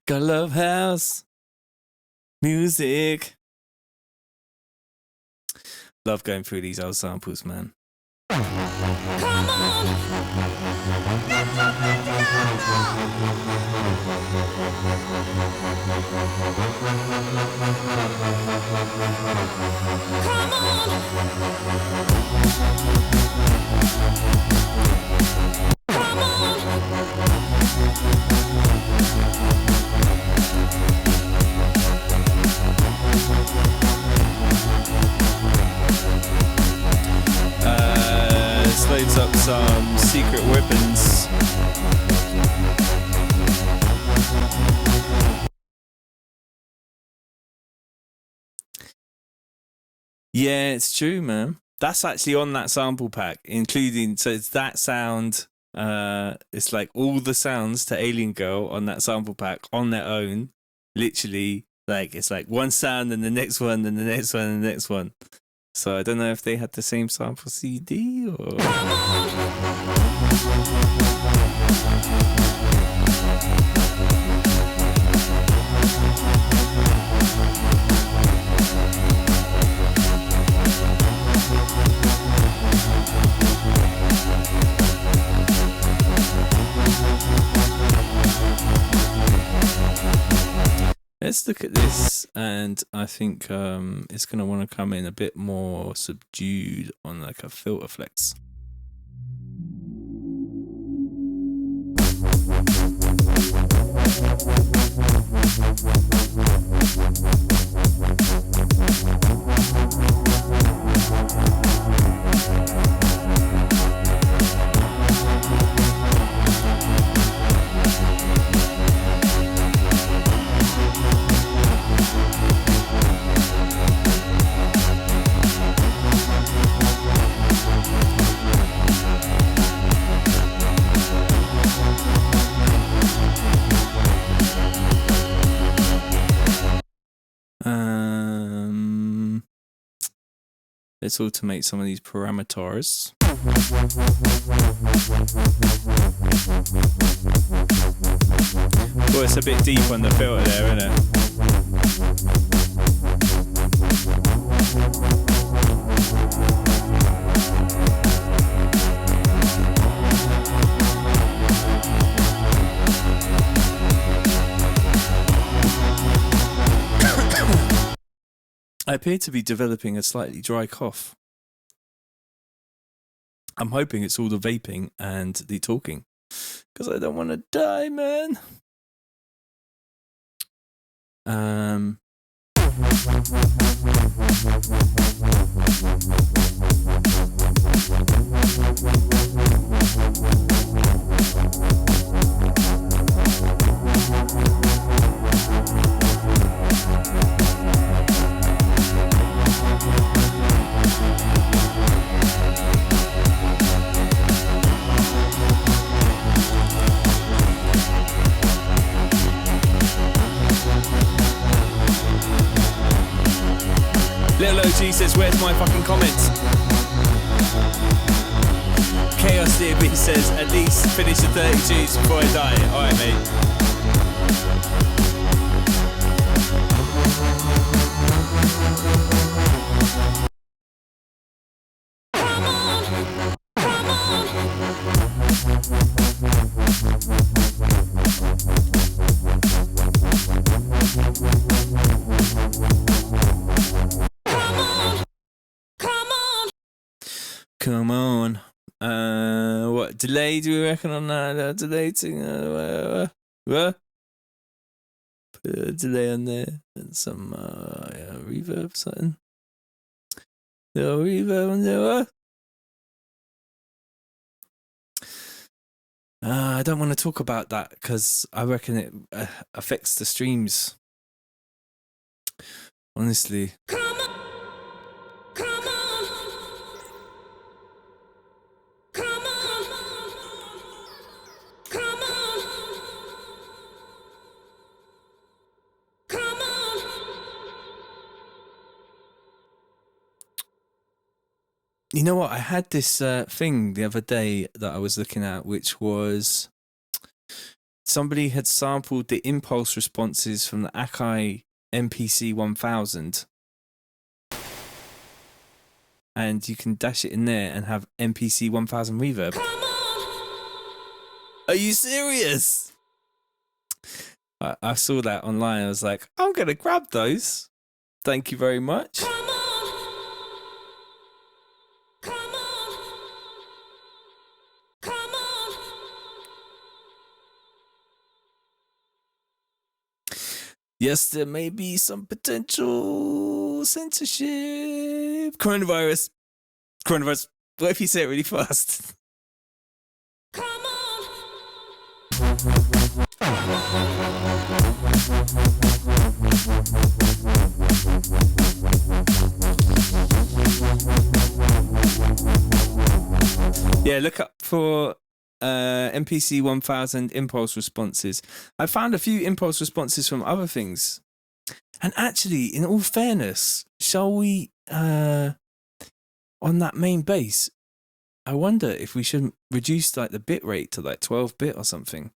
Gotta love house music. Love going through these old samples, man. Come on! Come This loads up some secret weapons. Yeah, it's true, man. That's actually on that sample pack, including, so it's that sound. It's like all the sounds to Alien Girl on that sample pack on their own. Literally, like it's like one sound and the next one and the next one and the next one. So I don't know if they had the same sample CD or. Let's look at this, and I think it's going to want to come in a bit more subdued on like a filter flex. Let's automate some of these parameters. Well, it's a bit deep on the filter there, isn't it? I appear to be developing a slightly dry cough. I'm hoping it's all the vaping and the talking, because I don't want to die, man. Little OG says, where's my fucking comments? Chaos DB says, at least finish the 30 Gs before I die. Alright, mate. Come on. What delay do we reckon on that? Delay to what? Put a delay on there and some reverb something. Little reverb on there. What? I don't want to talk about that because I reckon it affects the streams. Honestly. You know what? I had this thing the other day that I was looking at, which was somebody had sampled the impulse responses from the Akai MPC 1000, and you can dash it in there and have MPC 1000 reverb. Are you serious? I saw that online. I was like, I'm gonna grab those. Thank you very much. Yes, there may be some potential censorship. Coronavirus. What if you say it really fast? Come on. Yeah, look up for MPC 1000 impulse responses. I found a few impulse responses from other things. And actually, in all fairness, shall we, on that main base, I wonder if we should reduce like the bit rate to like 12-bit or something.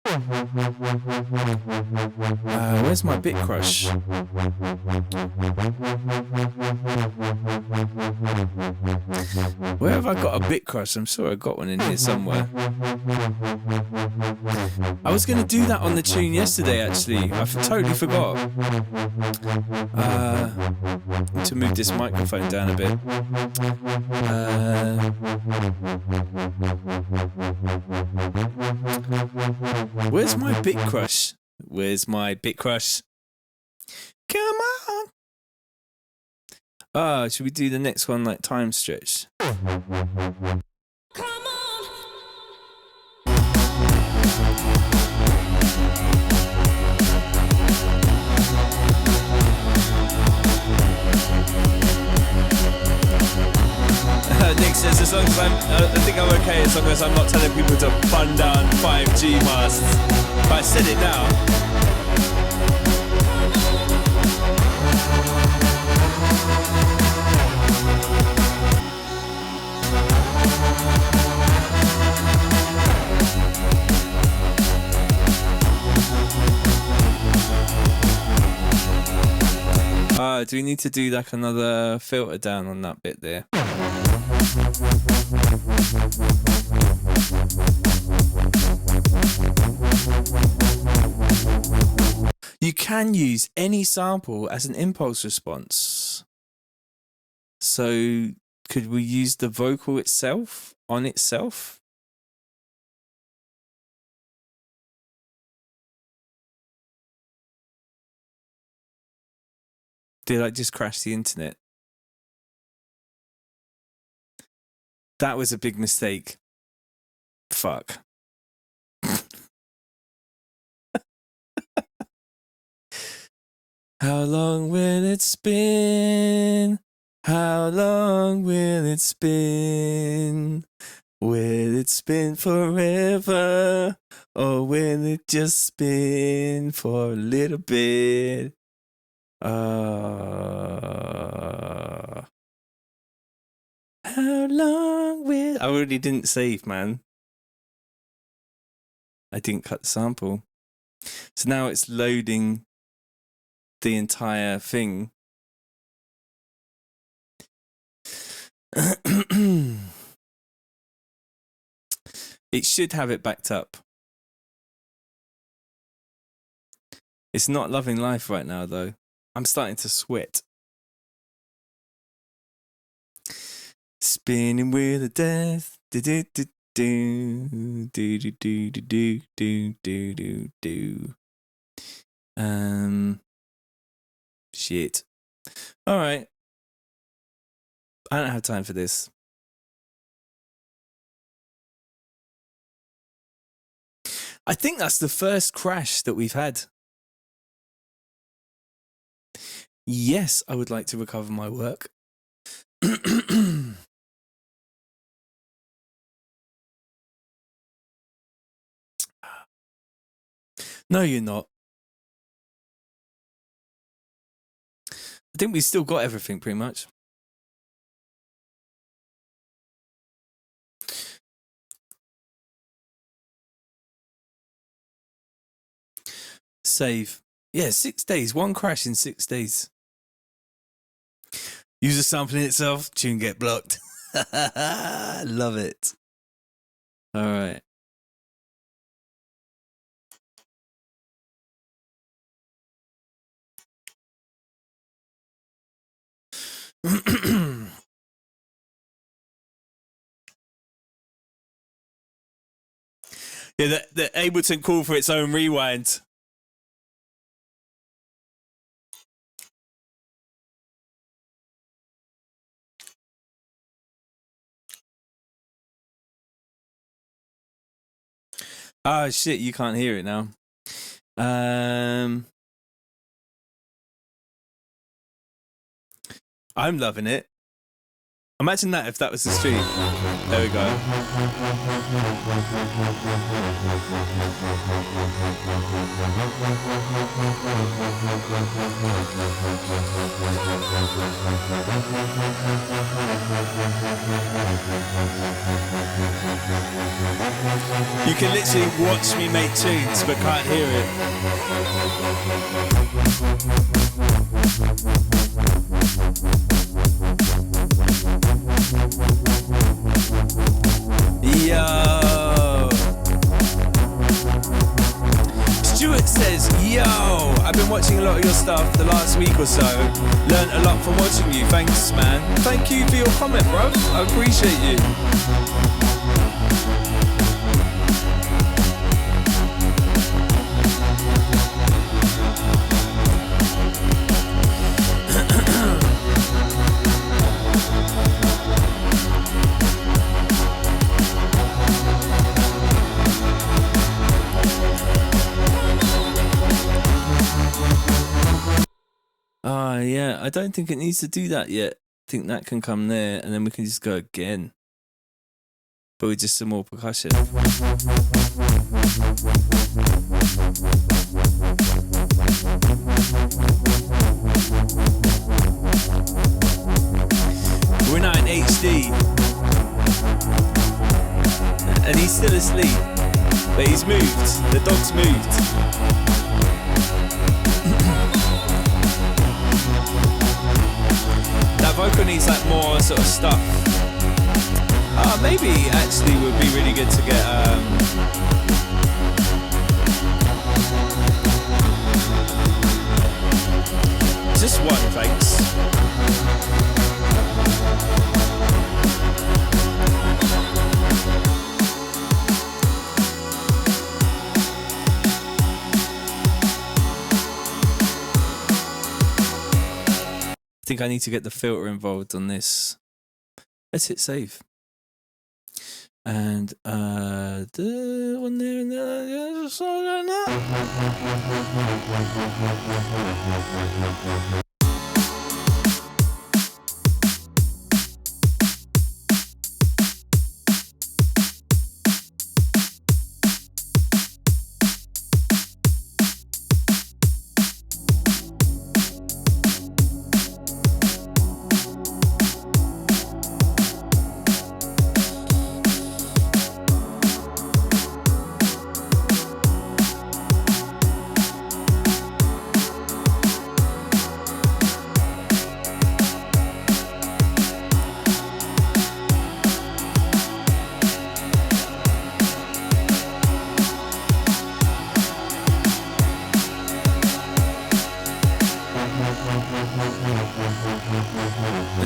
Where's my bit crush? Where have I got a bit crush? I'm sure I got one in here somewhere. I was going to do that on the tune yesterday, actually. I totally forgot. Need to move this microphone down a bit. Where's my bit crush? Where's my bit crush? Come on! Should we do the next one like time stretch? Nick says, as long as I think I'm okay as long as I'm not telling people to bun down 5G masts. But I said it now. do we need to do like another filter down on that bit there? You can use any sample as an impulse response. So could we use the vocal itself on itself? Did I just crash the internet? That was a big mistake. Fuck. How long will it spin? How long will it spin? Will it spin forever? Or will it just spin for a little bit? How long will... I already didn't save, man. I didn't cut the sample. So now it's loading the entire thing. It should have it backed up. It's not loving life right now, though. I'm starting to sweat. Spinning with a death. Do do do do do do do do do do do do. Shit. All right. I don't have time for this. I think that's the first crash that we've had. Yes, I would like to recover my work. No, you're not. I think we still got everything pretty much. Save. Yeah, 6 days. One crash in 6 days. User sampling itself. Tune get blocked. Love it. All right. Yeah, the Ableton call for its own rewind. Oh shit, you can't hear it now. I'm loving it. Imagine that if that was the street. There we go. You can literally watch me make tunes but can't hear it. Yo! Stuart says, yo! I've been watching a lot of your stuff the last week or so. Learned a lot from watching you. Thanks, man. Thank you for your comment, bro. I appreciate you. Yeah, I don't think it needs to do that yet. I think that can come there and then we can just go again. But with just some more percussion. We're now in HD. And he's still asleep. But he's moved. The dog's moved. Michael needs like more sort of stuff. Maybe actually would be really good to get just one, thanks. I think I need to get the filter involved on this. Let's hit save. And the one there and there, something like that.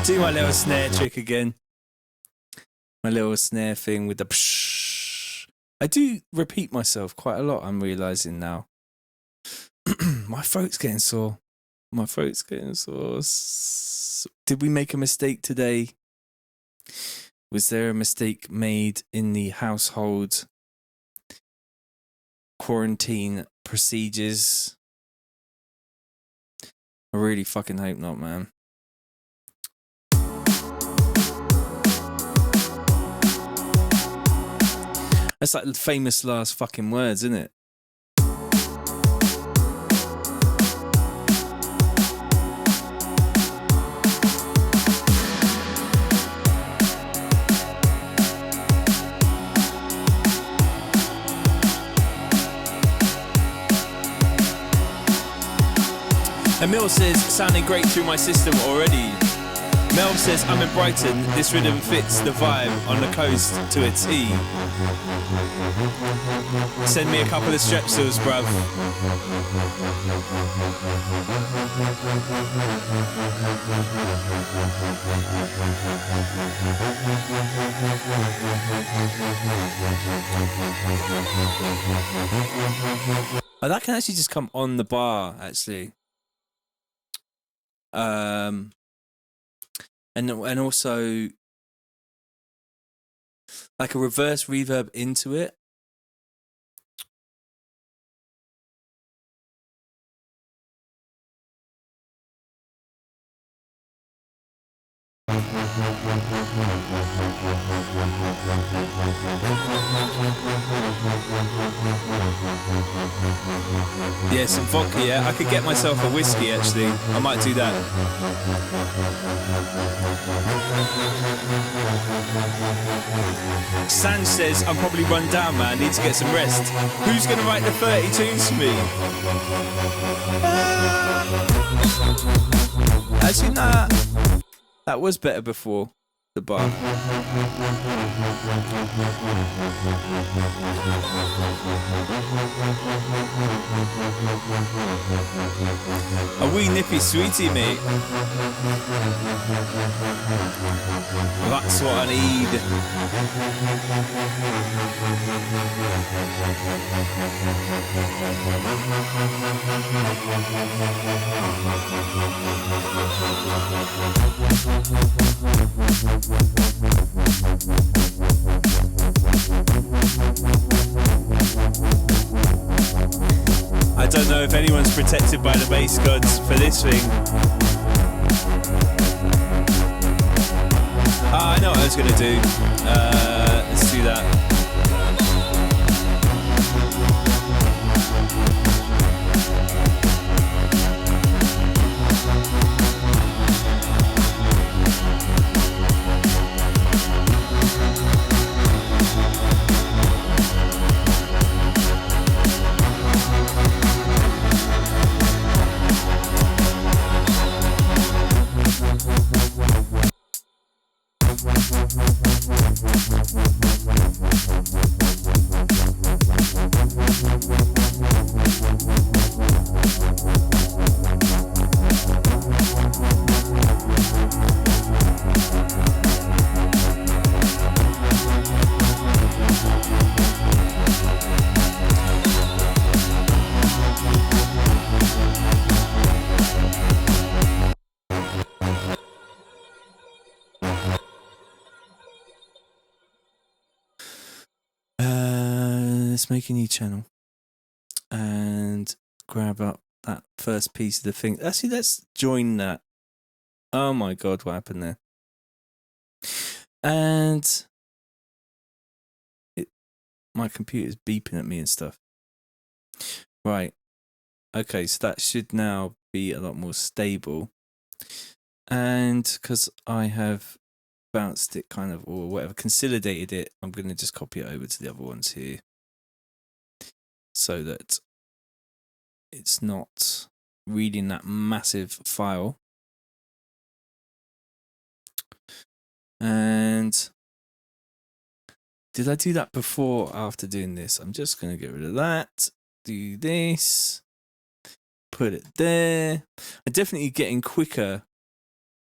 Do my little snare trick again. My little snare thing with the psh. I do repeat myself quite a lot, I'm realising now. My throat's getting sore. My throat's getting sore. Did we make a mistake today? Was there a mistake made in the household quarantine procedures? I really fucking hope not, man. That's like the famous last fucking words, isn't it? Emil says, sounding great through my system already. Mel says, I'm in Brighton, this rhythm fits the vibe on the coast to a T. Send me a couple of strepsils, bruv. Oh, that can actually just come on the bar, actually. And also like a reverse reverb into it. Yeah, some vodka, yeah. I could get myself a whiskey, actually. I might do that. Sanj says, I'm probably run down, man. Need to get some rest. Who's going to write the 30 tunes for me? Actually, nah. That was better before the bar. A wee nippy sweetie, mate. That's what I need. I don't know if anyone's protected by the bass gods for this thing. I know what I was going to do. Let's do that. Let's make a new channel and grab up that first piece of the thing. Actually, let's join that. Oh my god, what happened there? And my computer's beeping at me and stuff. Right. Okay, so that should now be a lot more stable. And because I have bounced it kind of, or whatever, consolidated it, I'm going to just copy it over to the other ones here, so that it's not reading that massive file. And did I do that before or after doing this? I'm just going to get rid of that. Do this. Put it there. I'm definitely getting quicker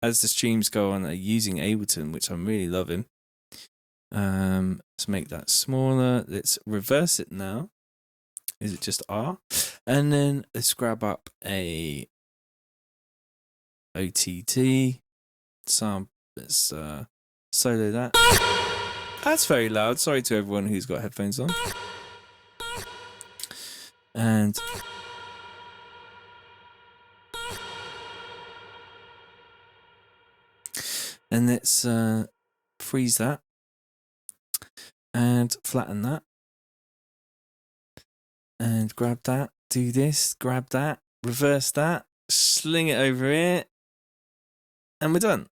as the streams go on using Ableton, which I'm really loving. Let's make that smaller. Let's reverse it now. Is it just R? And then let's grab up a OTT. Let's solo that. That's very loud. Sorry to everyone who's got headphones on. And let's freeze that and flatten that. And grab that, do this, grab that, reverse that, sling it over here, and we're done.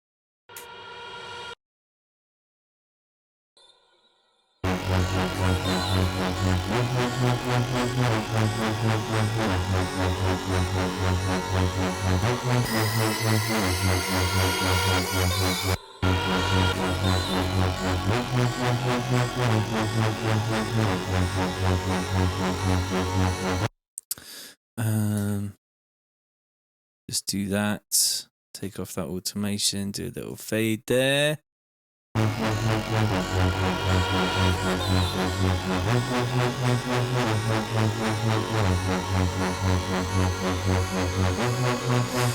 Just do that. Take off that automation. Do a little fade there.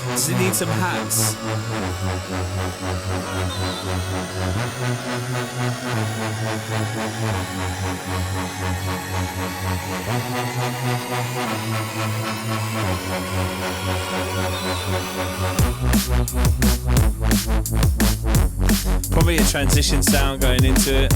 Does it need some hats? Probably a transition sound going into it.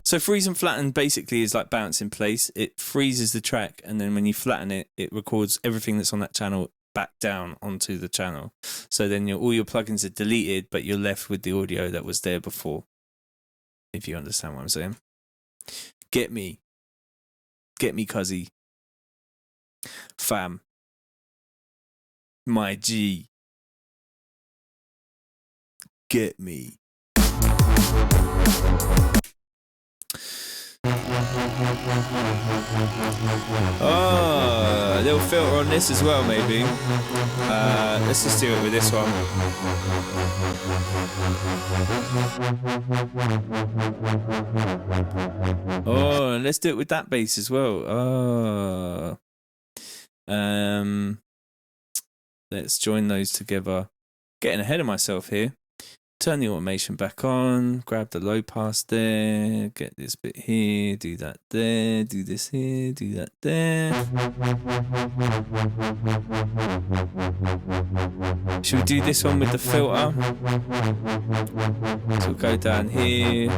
So freeze and flatten basically is like bounce in place. It freezes the track, and then when you flatten it, it records everything that's on that channel back down onto the channel. So then all your plugins are deleted, but you're left with the audio that was there before. If you understand what I'm saying. Get me, cuzzy. Fam. My G. Get me. Oh, a little filter on this as well, maybe. Let's just do it with this one. Oh, and let's do it with that bass as well. Oh. Let's join those together. Getting ahead of myself here. Turn the automation back on, grab the low pass there, get this bit here, do that there, do this here, do that there. Should we do this one with the filter? So we'll go down here.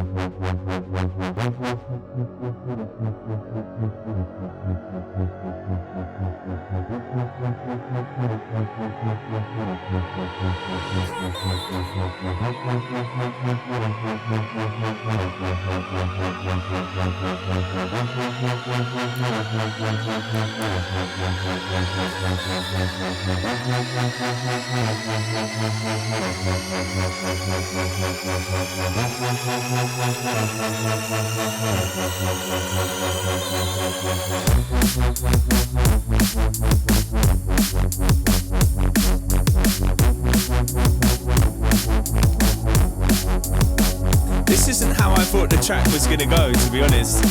This isn't how I thought the track was gonna go, to be honest.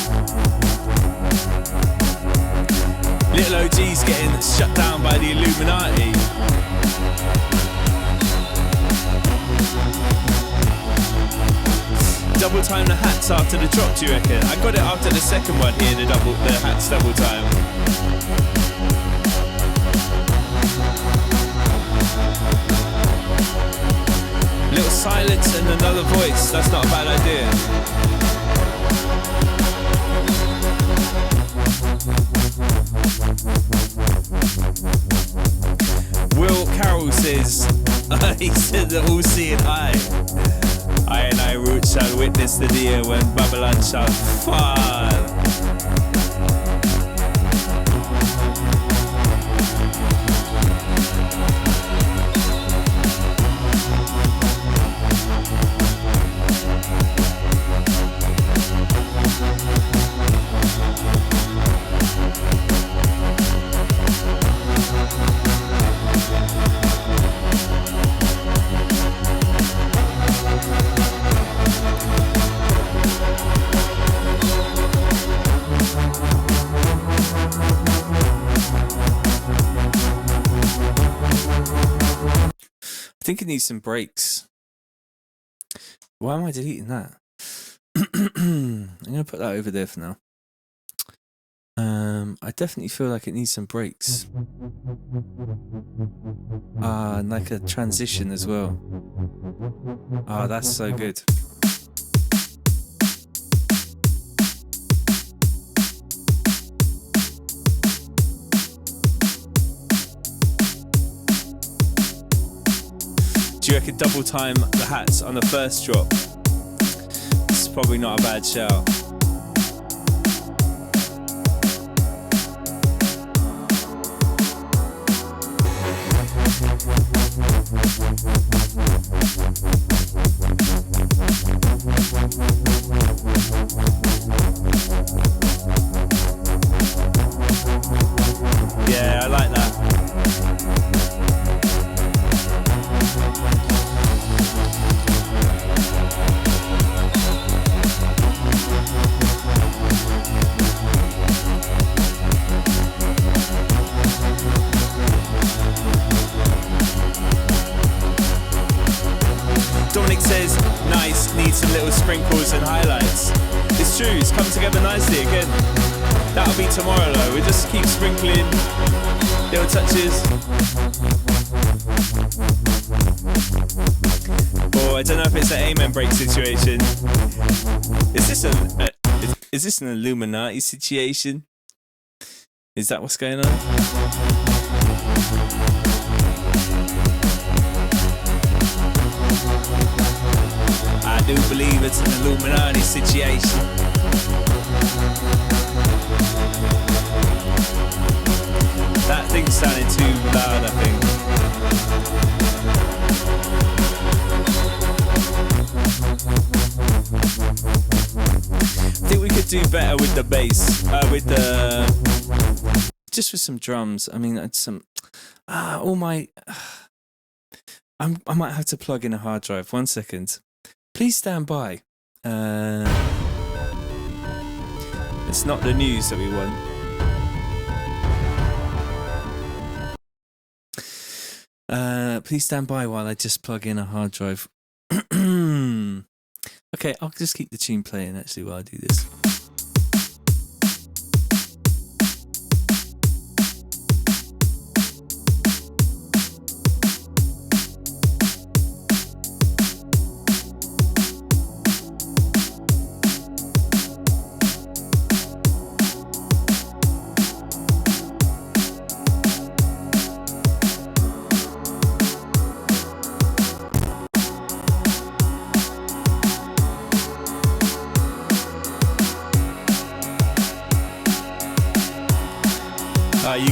Little OG's getting shut down by the Illuminati. Double time the hats after the drop, do you reckon? I got it after the second one here, the hats double time. Little silence and another voice, that's not a bad idea. Will Carroll says, he said the all-seeing eye. I and I root shall witness the day when Babylon shall fall. I think it needs some breaks. Why am I deleting that? I'm going to put that over there for now. I definitely feel like it needs some breaks. And like a transition as well. That's so good. Do you reckon double time the hats on the first drop? It's probably not a bad shout. Yeah, I like that. Dominic says, nice, need some little sprinkles and highlights. It's true, it's come together nicely again. That'll be tomorrow though, we just keep sprinkling little touches. Or I don't know if it's an amen break situation. Is this an Illuminati situation? Is that what's going on? I do believe it's an Illuminati situation. That thing's sounding too loud, I think. I think we could do better with the bass, just with some drums. I mean, some, all my, I might have to plug in a hard drive. 1 second. Please stand by. It's not the news that we want. Please stand by while I just plug in a hard drive. Okay, I'll just keep the tune playing actually while I do this.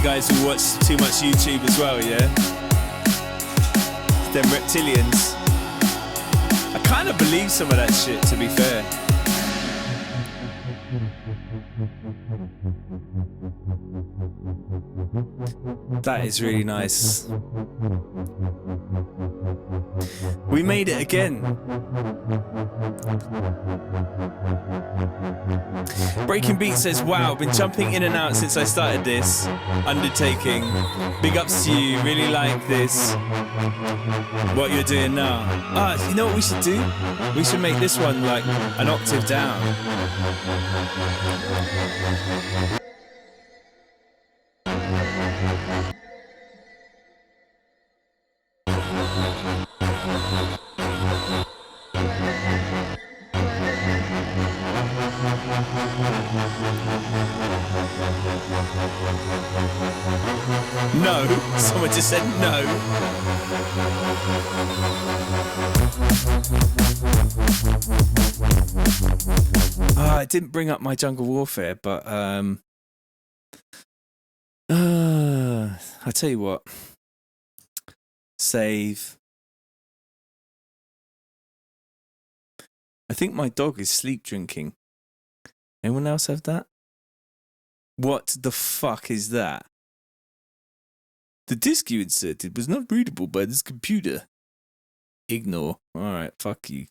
guys all watch too much YouTube as well, yeah? Them reptilians. I kind of believe some of that shit, to be fair. That is really nice. We made it again. Breaking Beat says, wow, been jumping in and out since I started this undertaking. Big ups to you, really like this. What you're doing now. You know what we should do? We should make this one like an octave down. No, someone just said no. I didn't bring up my Jungle Warfare, but I'll tell you what. Save. I think my dog is sleep drinking. Anyone else have that? What the fuck is that? The disk you inserted was not readable by this computer. Ignore. Alright, fuck you.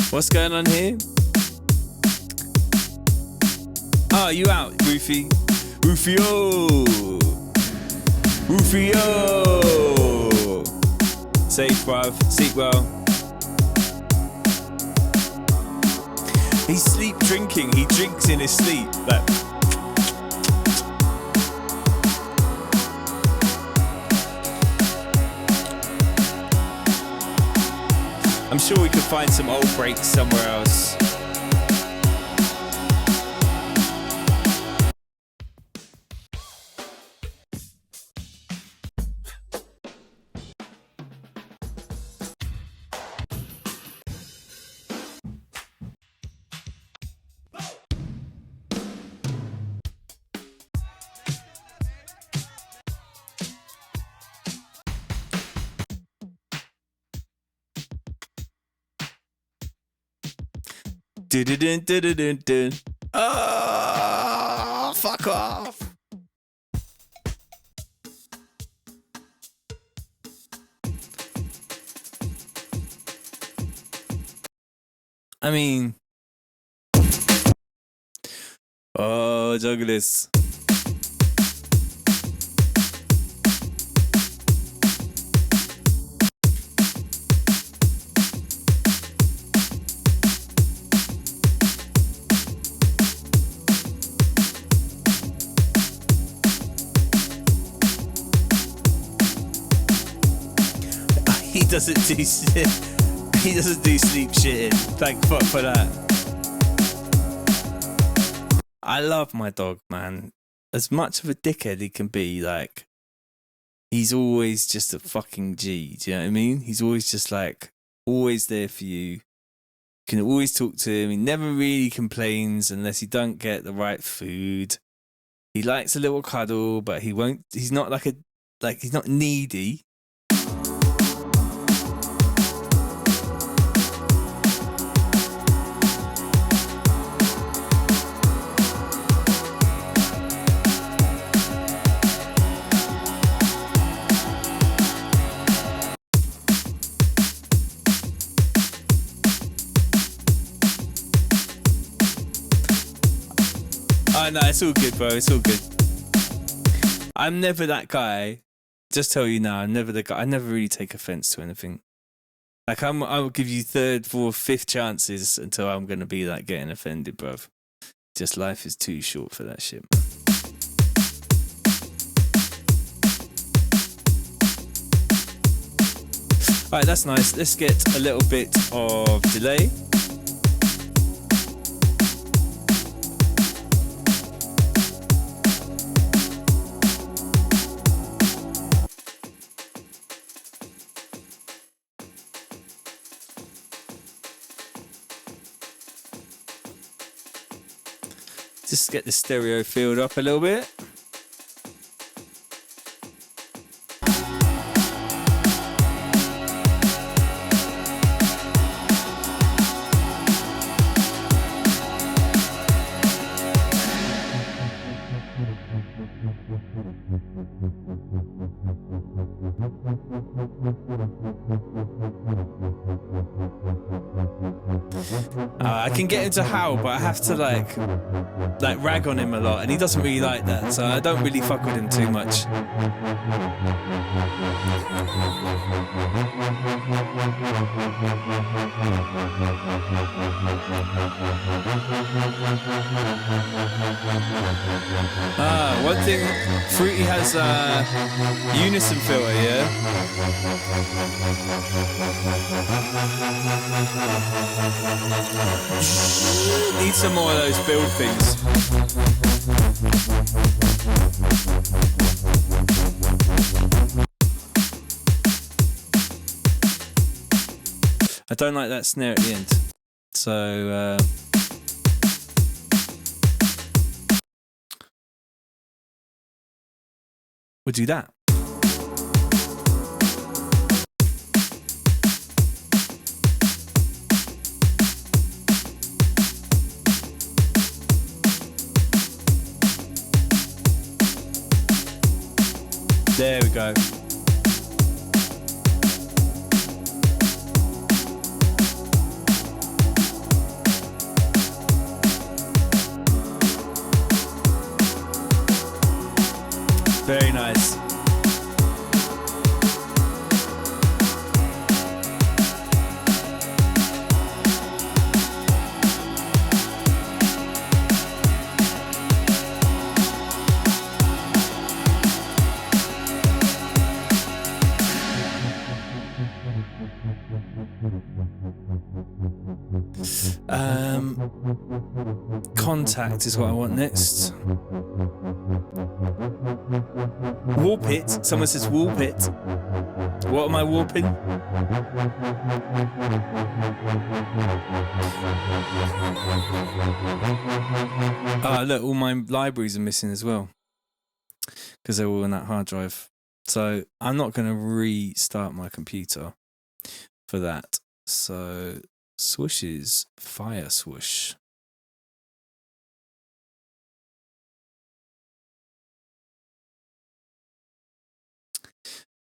What's going on here? Oh, you out, Roofy? Rufio! Rufio! Safe, bruv. Sleep well. He's sleep drinking. He drinks in his sleep. Like. I'm sure we could find some old breaks somewhere else. Dun. Oh, fuck off. I mean, oh, Douglas. He doesn't do shit. He doesn't do sleep shitting. Thank fuck for that. I love my dog, man. As much of a dickhead he can be, like, he's always just a fucking G. Do you know what I mean? He's always just like, always there for you. You can always talk to him. He never really complains unless he don't get the right food. He likes a little cuddle, but he won't. He's not he's not needy. Oh, no, it's all good, bro. It's all good. I'm never that guy. Just tell you now, I'm never the guy. I never really take offense to anything. Like, I'll give you third, fourth, fifth chances until I'm going to be like getting offended, bruv. Just life is too short for that shit. Alright, that's nice. Let's get a little bit of delay. get the stereo filled up a little bit. I can get him to howl, but I have to like rag on him a lot, and he doesn't really like that, so I don't really fuck with him too much. One thing, Fruity has a unison filter, yeah? Need some more of those build things. I don't like that snare at the end. So, we'll do that. There we go. Very nice. Contact is what I want next. Warp it. Someone says warp it. What am I warping? Look, all my libraries are missing as well because they're all on that hard drive. So I'm not going to restart my computer for that. So swooshes, fire swoosh.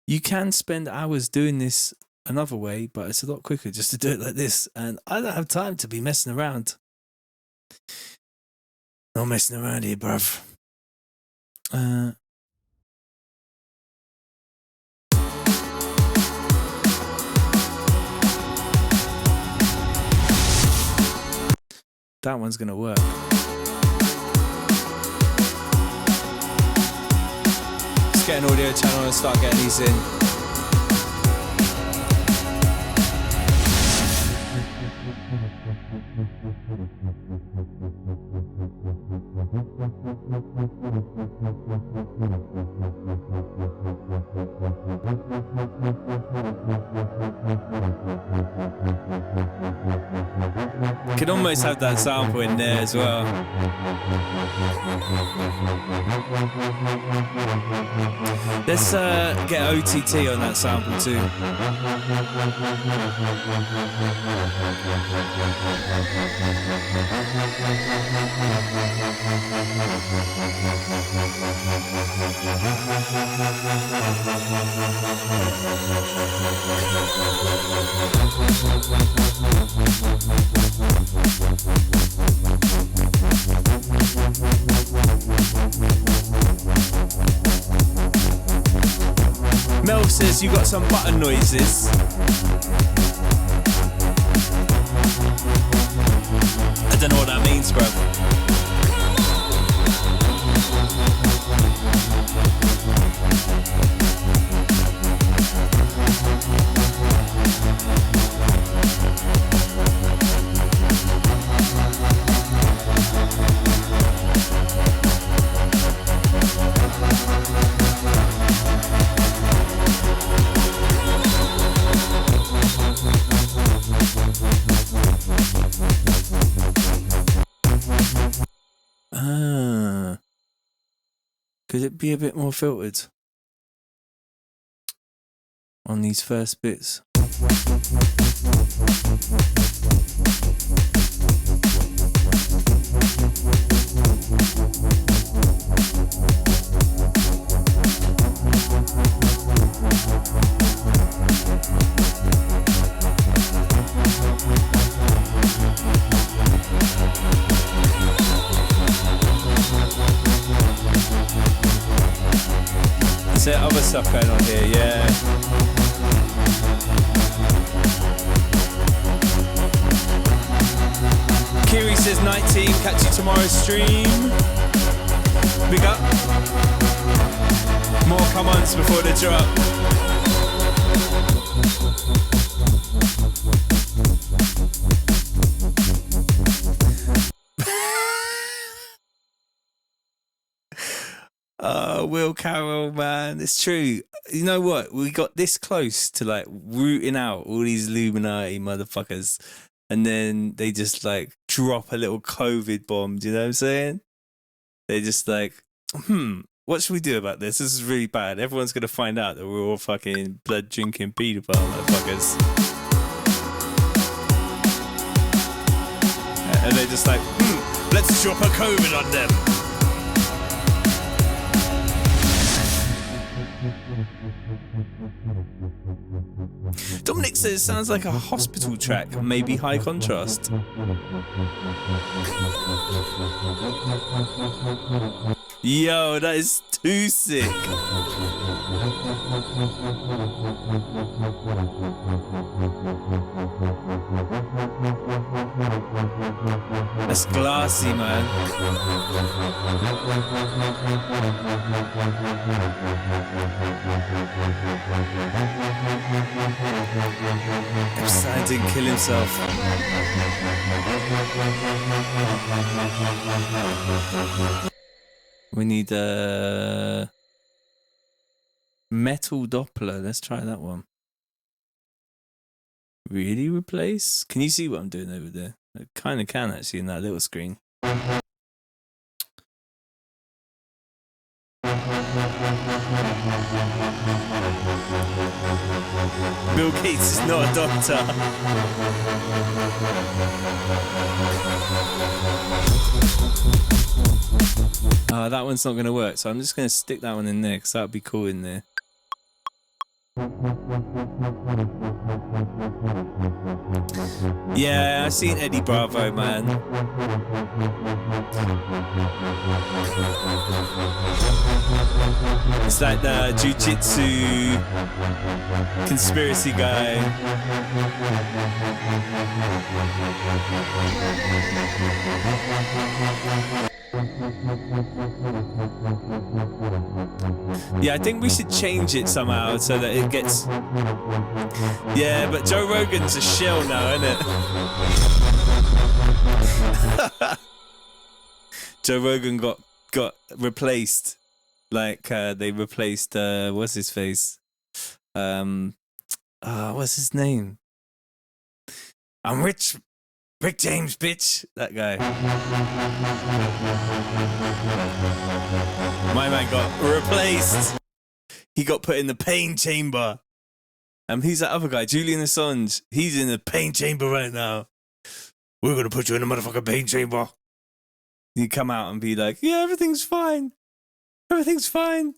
You can spend hours doing this another way, but it's a lot quicker just to do it like this. And I don't have time to be messing around. Not messing around here, bruv. That one's going to work. Let's get an audio channel and start getting these in. Could almost have that sample in there as well. Let's get OTT on that sample too. Mel says you got some button noises. I don't know what that means, bro. Could it be a bit more filtered on these first bits? Is there other stuff going on here? Yeah. Kiri says night team, catch you tomorrow's stream. Big up. More come-ons before the drop. Will Carroll, man, it's true. You know what? We got this close to like rooting out all these Illuminati motherfuckers, and then they just like drop a little COVID bomb. Do you know what I'm saying? They just like, what should we do about this? This is really bad. Everyone's gonna find out that we're all fucking blood drinking pedophile motherfuckers. And they're just like, let's drop a COVID on them. Dominic says sounds like a hospital track, maybe high contrast. Yo, that is too sick. That's glassy, man. Epstein didn't kill himself. We need a metal Doppler. Let's try that one. Really replace? Can you see what I'm doing over there? I kind of can actually in that little screen. Bill Gates is not a doctor. That one's not going to work, so I'm just going to stick that one in there because that would be cool in there. Yeah, I've seen Eddie Bravo, man. It's like the jiu-jitsu conspiracy guy. Yeah, I think we should change it somehow so that it gets... Yeah, but Joe Rogan's a shill now, isn't it? Joe Rogan got replaced. Like, they replaced, what's his face? What's his name? I'm Rick James, bitch. That guy. My man got replaced. He got put in the pain chamber. And he's that other guy, Julian Assange. He's in the pain chamber right now. We're going to put you in the motherfucking pain chamber. You come out and be like, yeah, everything's fine. Everything's fine.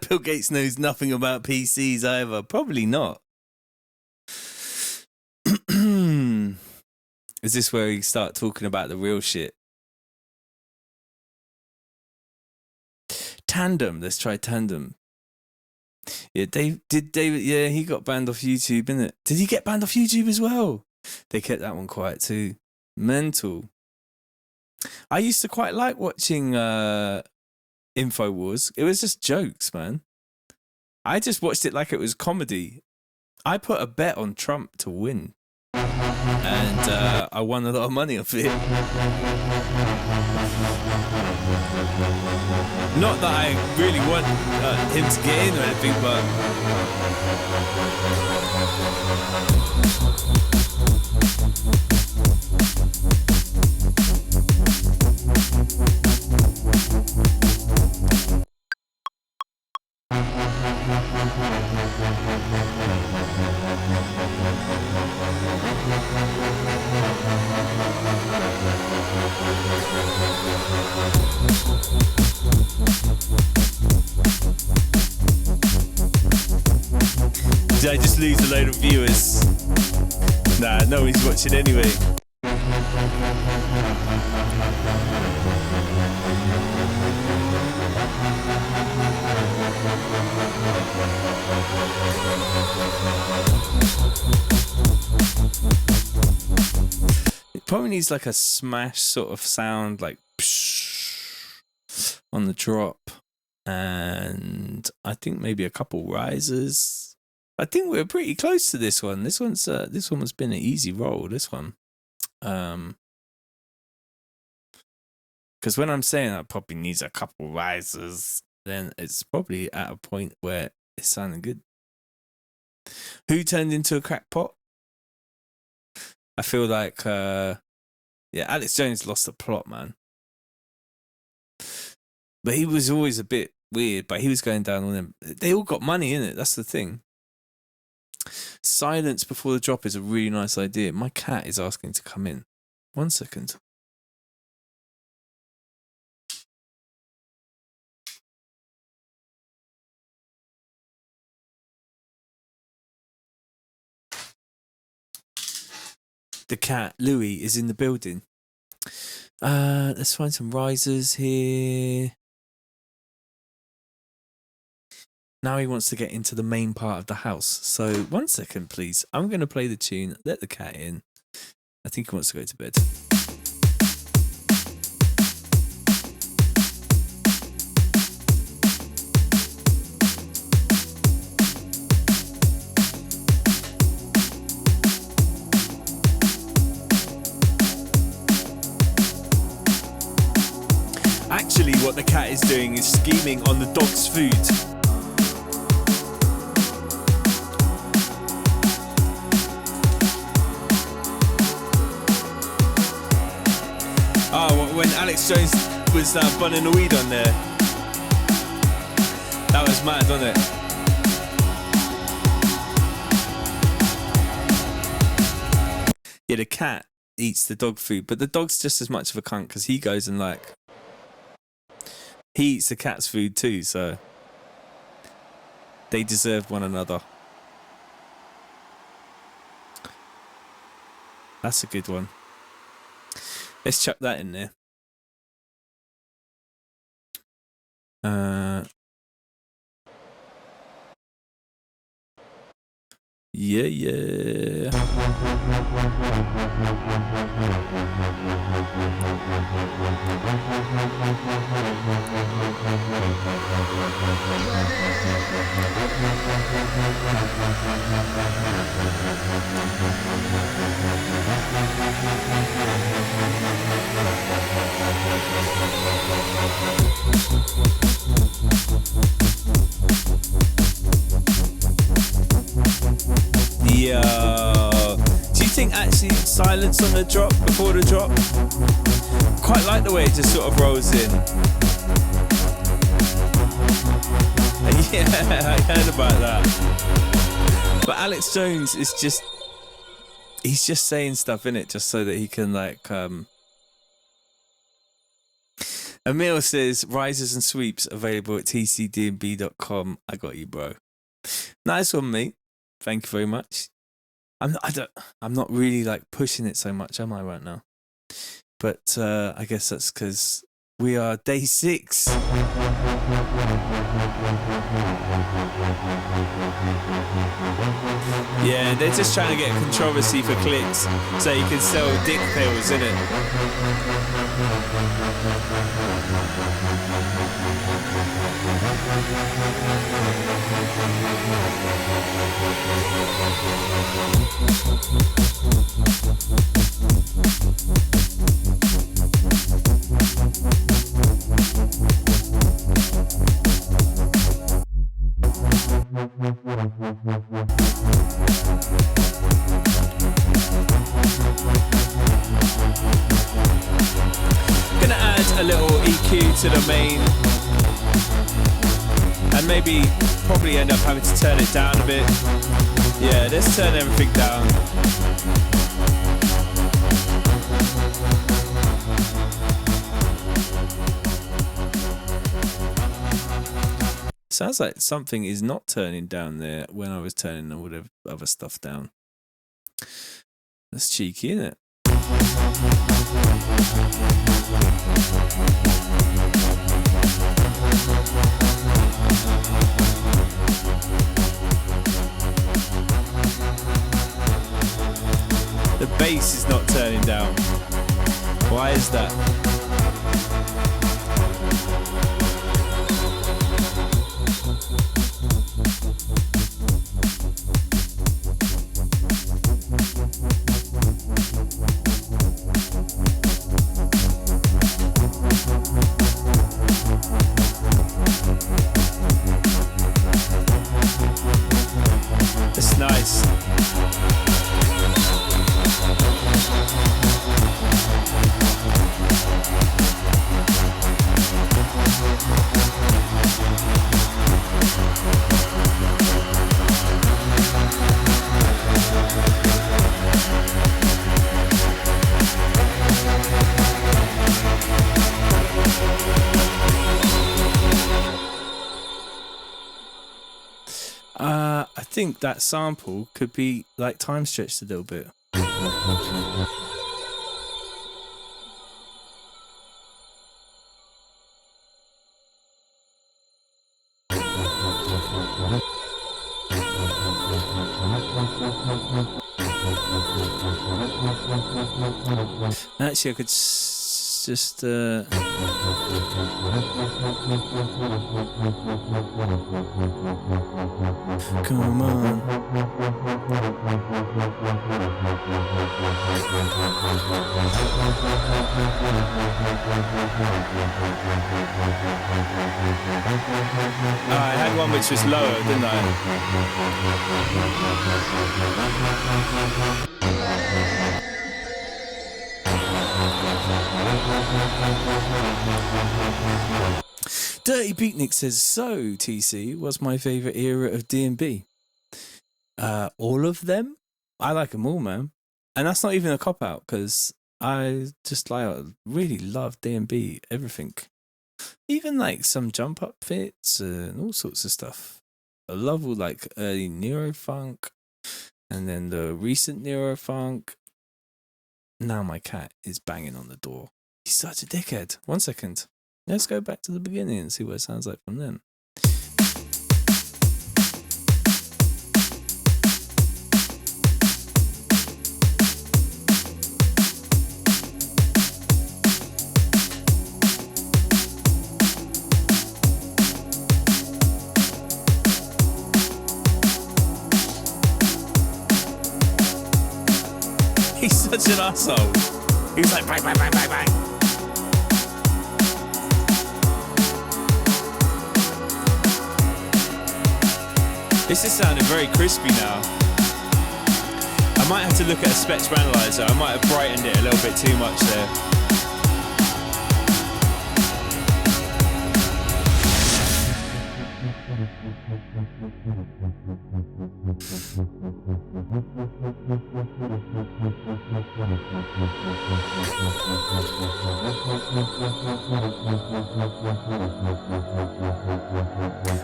Bill Gates knows nothing about PCs either. Probably not. Is this where you start talking about the real shit? Tandem. Let's try Tandem. Yeah, David, yeah, he got banned off YouTube, innit? Did he get banned off YouTube as well? They kept that one quiet too. Mental. I used to quite like watching InfoWars. It was just jokes, man. I just watched it like it was comedy. I put a bet on Trump to win. and I won a lot of money off it. Not that I really want him to get in or anything, but did I just lose a load of viewers? Nah, no one's watching anyway. It probably needs like a smash sort of sound, like psh, on the drop, and I think maybe a couple risers. I think we're pretty close to this one. This one has been an easy roll. This one, because when I'm saying that probably needs a couple risers, then it's probably at a point where it's sounding good. Who turned into a crackpot? I feel like, Alex Jones lost the plot, man. But he was always a bit weird. But he was going down on them. They all got money in it. That's the thing. Silence before the drop is a really nice idea. My cat is asking to come in. 1 second. The cat, Louis, is in the building. Let's find some risers here. Now he wants to get into the main part of the house. So 1 second, please. I'm going to play the tune, let the cat in. I think he wants to go to bed. Actually, what the cat is doing is scheming on the dog's food. When Alex Jones was bunning the weed on there. That was mad, wasn't it? Yeah, the cat eats the dog food, but the dog's just as much of a cunt because he goes and he eats the cat's food too, so they deserve one another. That's a good one. Let's chuck that in there. Yeah. Yo, do you think actually silence on the drop before the drop? Quite like the way it just sort of rolls in. Yeah, I heard about that. But Alex Jones is he's just saying stuff in it just so that he can Emil says Risers and Sweeps available at tcdnb.com. I got you, bro. Nice one, mate. Thank you very much. I'm not really pushing it so much, am I, right now? But I guess that's because we are day 6. Yeah, they're just trying to get controversy for clicks so you can sell dick pills, innit? to the main, and maybe probably end up having to turn it down a bit. Yeah, let's turn everything down. Sounds like something is not turning down there when I was turning all the other stuff down. That's cheeky, isn't it? The bass is not turning down. Why is that? It's nice. I think that sample could be like time stretched a little bit. Actually, I could just come on. I had one which was lower, didn't I? Dirty Beatnik says, so TC, what's my favourite era of D&B? All of them? I like them all, man. And that's not even a cop-out, because I just really love D&B, everything. Even like some jump-up fits and all sorts of stuff. I love all like early neurofunk, and then the recent neurofunk. Now my cat is banging on the door. He's such a dickhead. 1 second. Let's go back to the beginning and see what it sounds like from then. He's such an asshole. He's like, bang, bang, bang, bang, bang. This is sounding very crispy now. I might have to look at a spectrum analyzer. I might have brightened it a little bit too much there.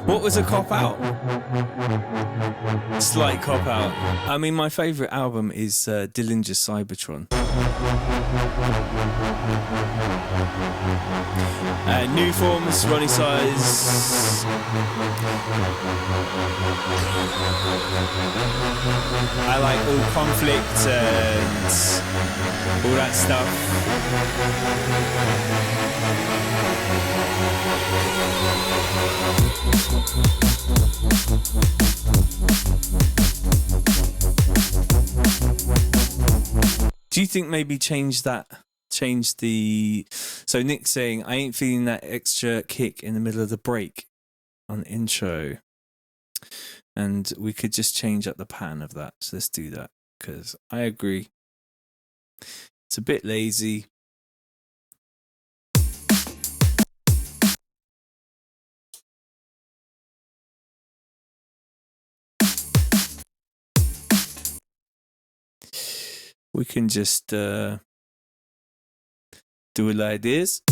What was a cop-out? Slight cop-out. I mean, my favourite album is Dillinger's Cybertron. New Forms, Ronnie Size. I like all conflict and all that stuff. Do you think maybe change the... So Nick's saying, I ain't feeling that extra kick in the middle of the break on intro. And we could just change up the pattern of that. So let's do that. Because I agree. It's a bit lazy. we can just do it like this.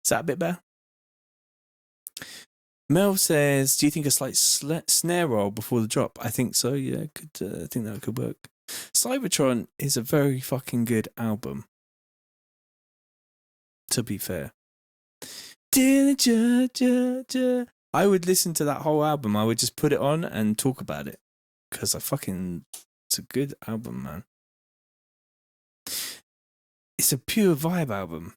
Is that a bit better? Mel says, do you think a slight snare roll before the drop? I think so, yeah. I think that could work. Cybertron is a very fucking good album, to be fair. I would listen to that whole album. I would just put it on and talk about it. Because it's a good album, man. It's a pure vibe album.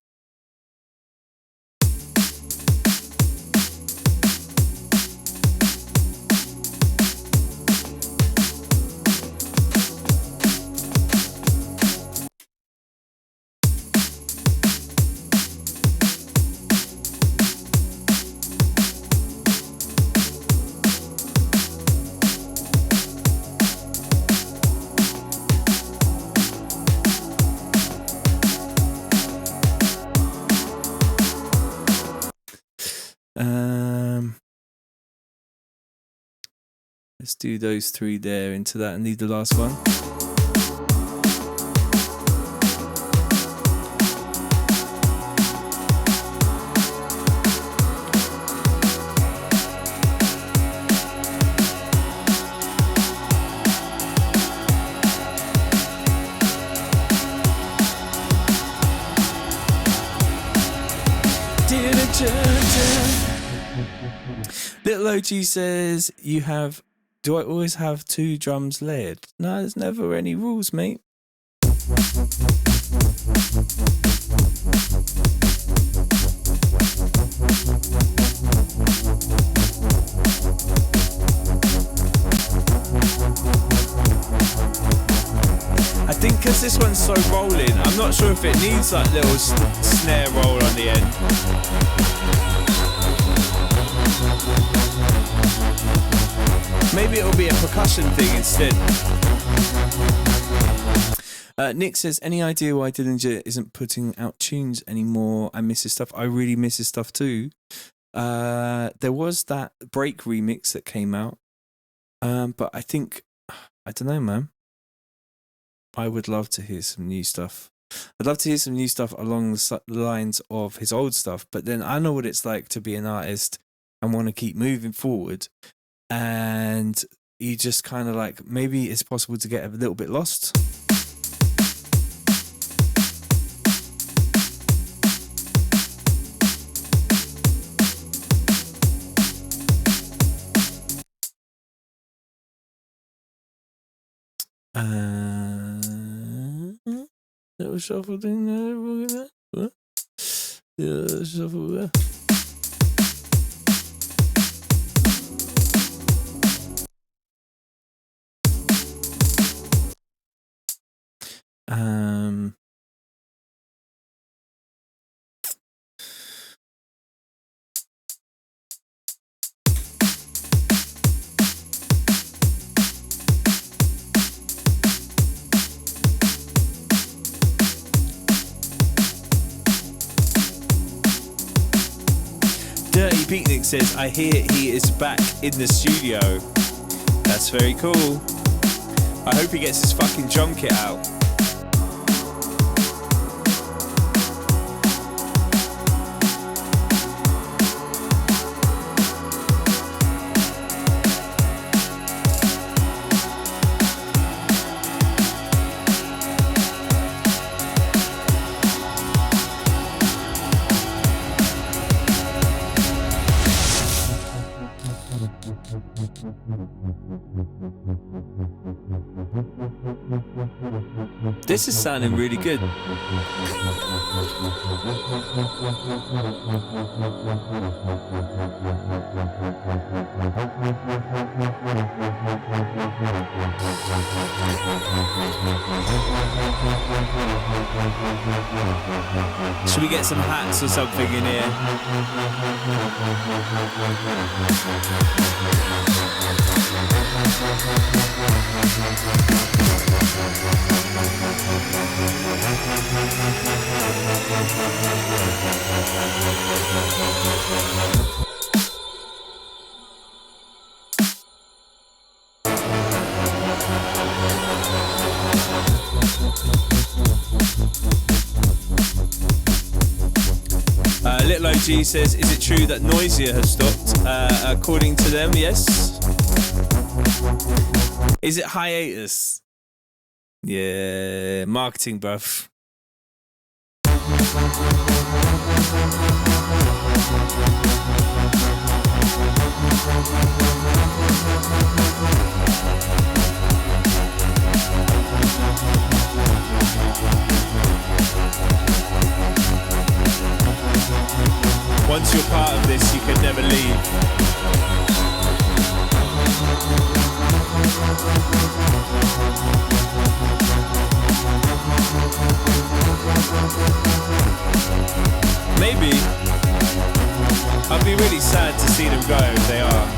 Let's do those three there into that and leave the last one. Little OG says, do I always have two drums layered? No, there's never any rules, mate. I think because this one's so rolling, I'm not sure if it needs that little snare roll on the end. Maybe it'll be a percussion thing instead. Nick says, any idea why Dillinger isn't putting out tunes anymore? I miss his stuff. I really miss his stuff too. There was that Break remix that came out. But I think, I don't know, man. I would love to hear some new stuff. I'd love to hear some new stuff along the lines of his old stuff. But then I know what it's like to be an artist and want to keep moving forward. And you just kind of like, maybe it's possible to get a little bit lost. Little shuffle thing there. Yeah, shuffle there. Dirty Picnic says, I hear he is back in the studio. That's very cool. I hope he gets his fucking drum kit out. This is sounding really good. Should we get some hats or something in here? Little OG says, is it true that Noisier has stopped? According to them, yes. Is it hiatus? Yeah, marketing, bruv. Once you're part of this, you can never leave. Maybe. I'd be really sad to see them go if they are.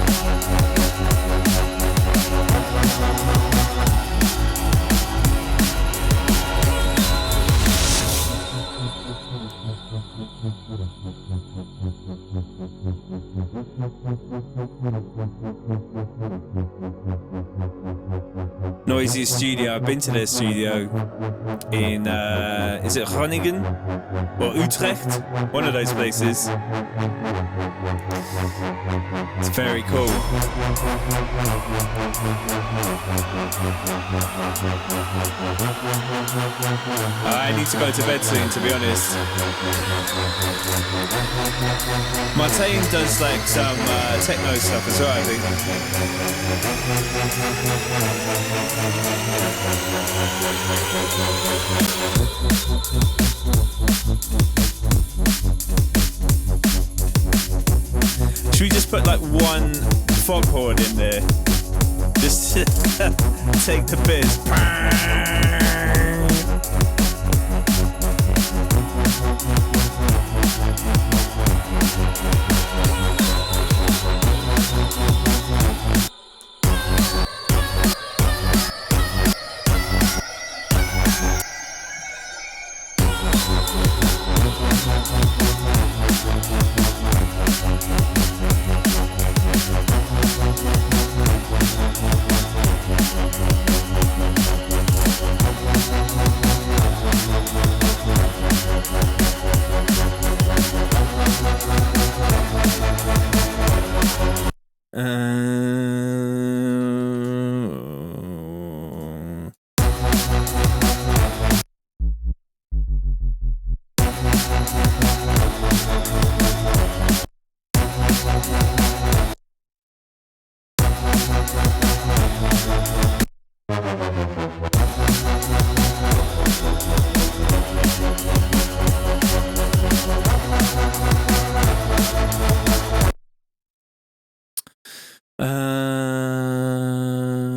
Noisy studio. I've been to their studio in is it Groningen or Utrecht? One of those places. It's very cool. I need to go to bed soon, to be honest. Martin does like some techno stuff as well, I think. Should we just put like one foghorn in there? Just take the piss.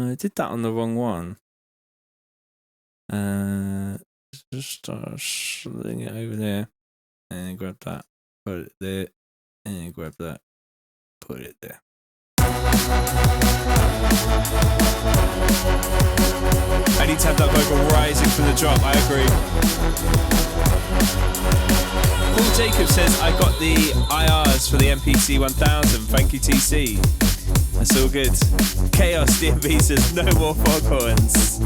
I did that on the wrong one. Just start slinging it over there and grab that, put it there, and grab that, put it there. I need to have that vocal rising from the drop, I agree. Paul Jacob says, I got the IRs for the MPC 1000. Thank you, TC. That's all good. Chaos DMV says, no more foghorns.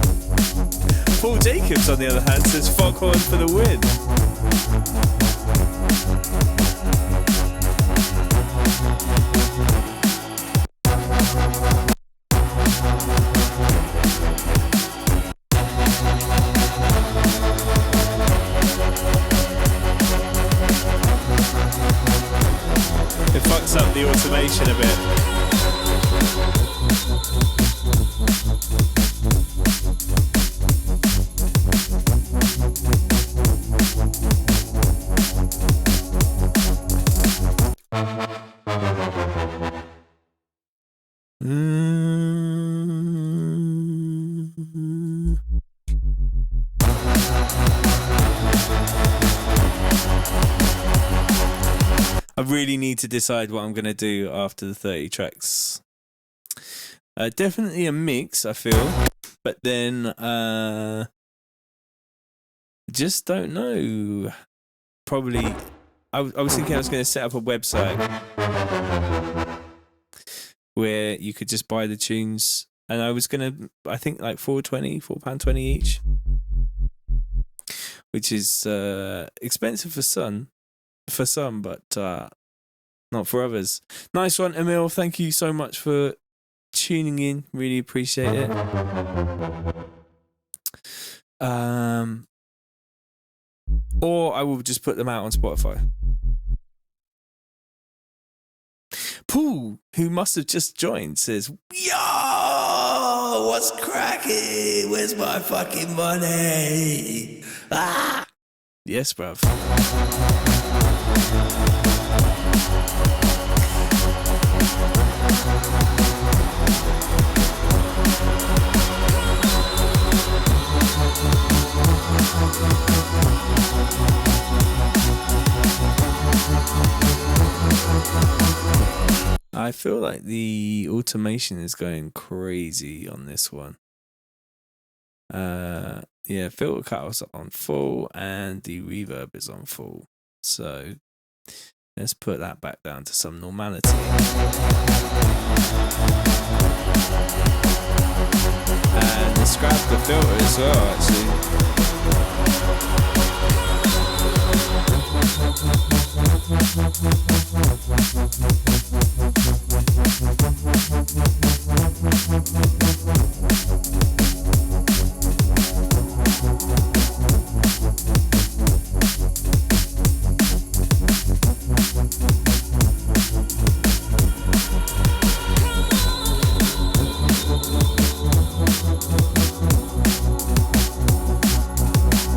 Paul Jacobs, on the other hand, says, foghorn for the win. It fucks up the automation a bit. I really need to decide what I'm going to do after the 30 tracks. Definitely a mix, I feel. But then, just don't know. Probably, I was thinking I was going to set up a website where you could just buy the tunes. And I was going to, I think like £4.20 each. Which is expensive for some, but not for others. Nice one, Emil. Thank you so much for tuning in. Really appreciate it. Or I will just put them out on Spotify. Paul, who must have just joined, says, "Yo, what's cracking? Where's my fucking money? Ah!" Yes, bruv. I feel like the automation is going crazy on this one. Yeah, filter cutoffs are on full and the reverb is on full. So let's put that back down to some normality. And let's grab the filter as well, actually.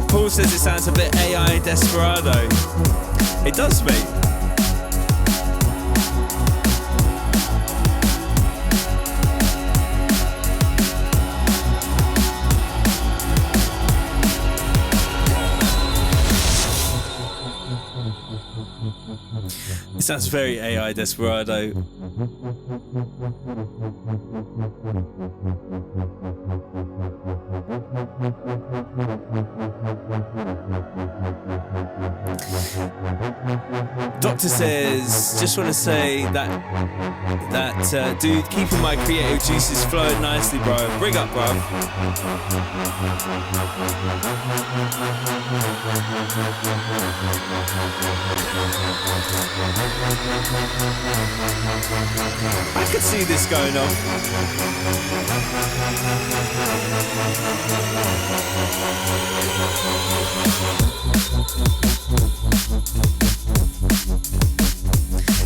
Paul says it sounds a bit AI Desperado. It does, mate. It sounds very AI Desperado. Doctor says, just want to say that dude, keeping my creative juices flowing nicely, bro. Bring up, bro. I could see this going on.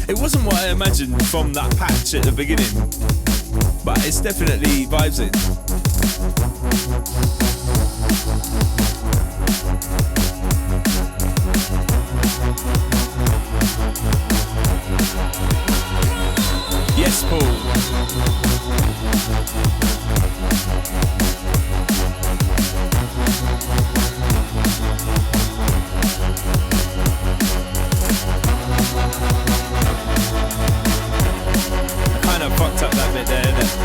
It wasn't what I imagined from that patch at the beginning, but it's definitely vibes in. Yes, Paul. I kind of fucked up that bit there, didn't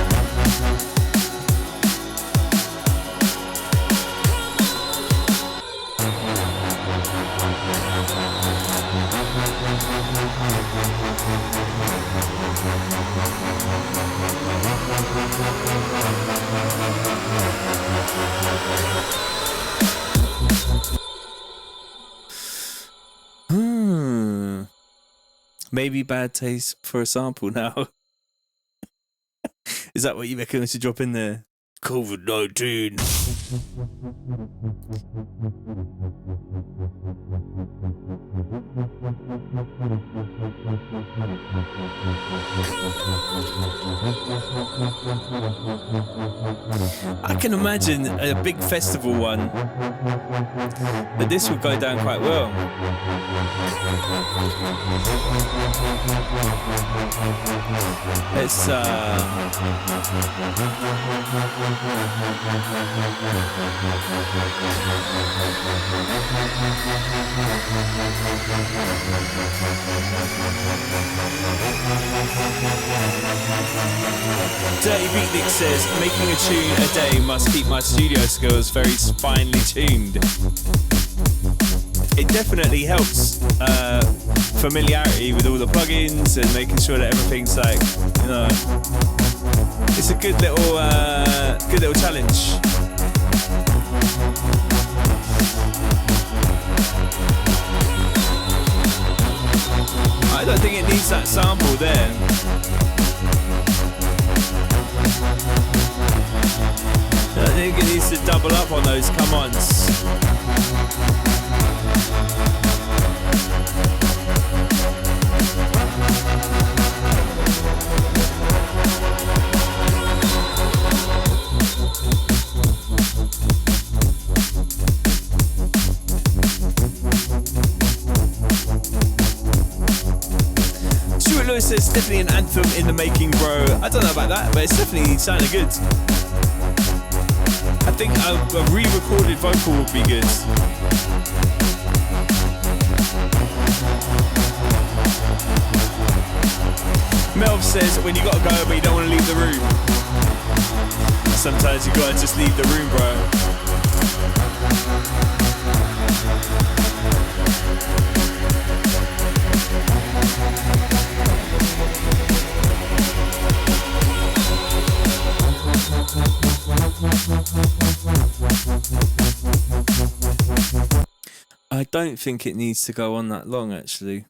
Maybe bad taste for a sample now. Is that what you reckon I should drop in there? COVID-19. I can imagine a big festival one, but this would go down quite well. Let's Dirty Beatnik says, making a tune a day must keep my studio skills very finely tuned. It definitely helps familiarity with all the plugins and making sure that everything's like, you know, it's a good little challenge. I don't think it needs that sample there. I think it needs to double up on those come-ons. Stuart Lewis says, definitely an anthem in the making, bro. I don't know about that, but it's definitely sounding good. I think a re-recorded vocal would be good. Melv says, when you gotta go but you don't want to leave the room. Sometimes you gotta just leave the room, bro. I don't think it needs to go on that long, actually.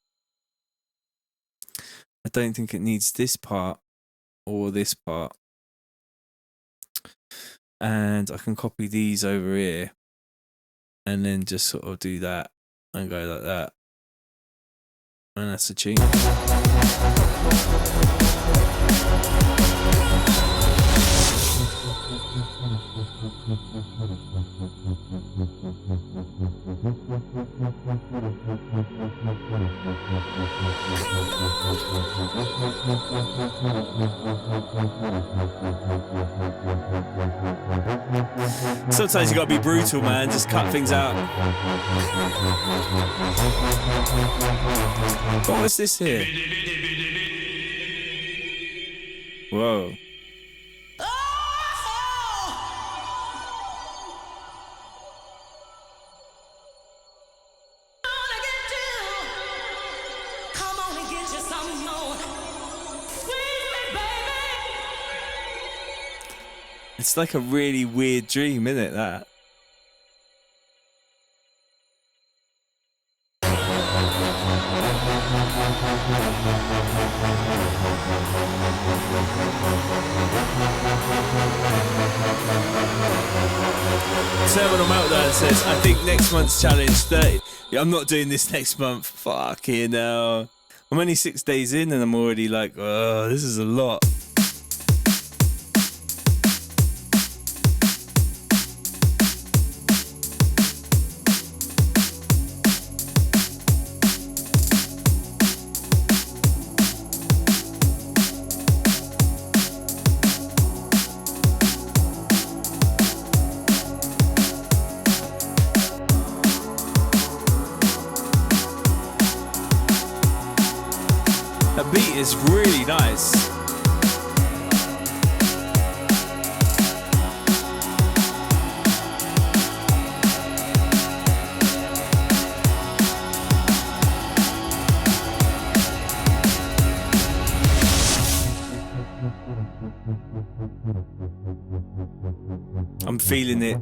I don't think it needs this part or this part. And I can copy these over here and then just sort of do that and go like that. And that's a tune. Sometimes you gotta be brutal, man. Just cut things out. What was this here? Whoa. It's like a really weird dream, isn't it, that? Terminal Meltdown says, I think next month's challenge 30. Yeah, I'm not doing this next month. Fucking hell. I'm only 6 days in and I'm already like, oh, this is a lot. It's really nice. I'm feeling it.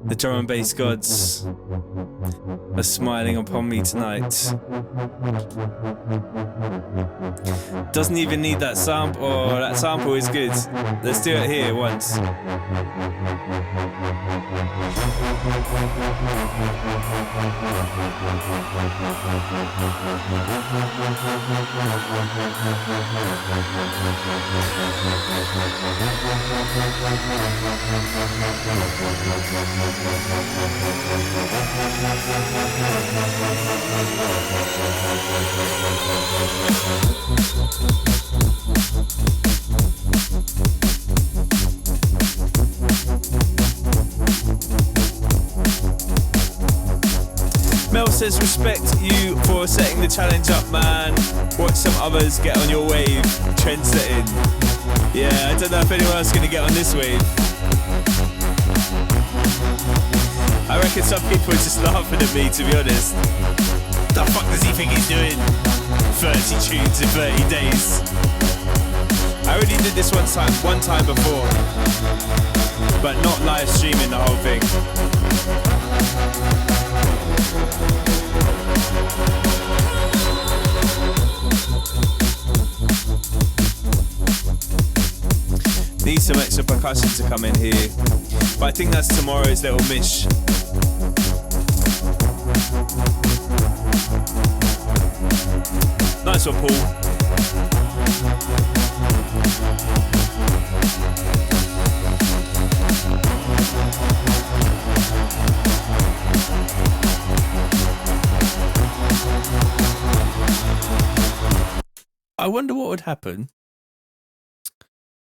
The drum and bass gods are smiling upon me tonight. Doesn't even need that sample. Oh, that sample is good. Let's do it here once. Mel says, respect you for setting the challenge up, man. Watch some others get on your wave. Trend setting. Yeah, I don't know if anyone else is going to get on this wave. I reckon some people are just laughing at me, to be honest. The fuck does he think he's doing? 30 tunes in 30 days. I already did this one time before, but not live streaming the whole thing. Need some extra percussion to come in here, but I think that's tomorrow's little mish. Nice one, Paul. I wonder what would happen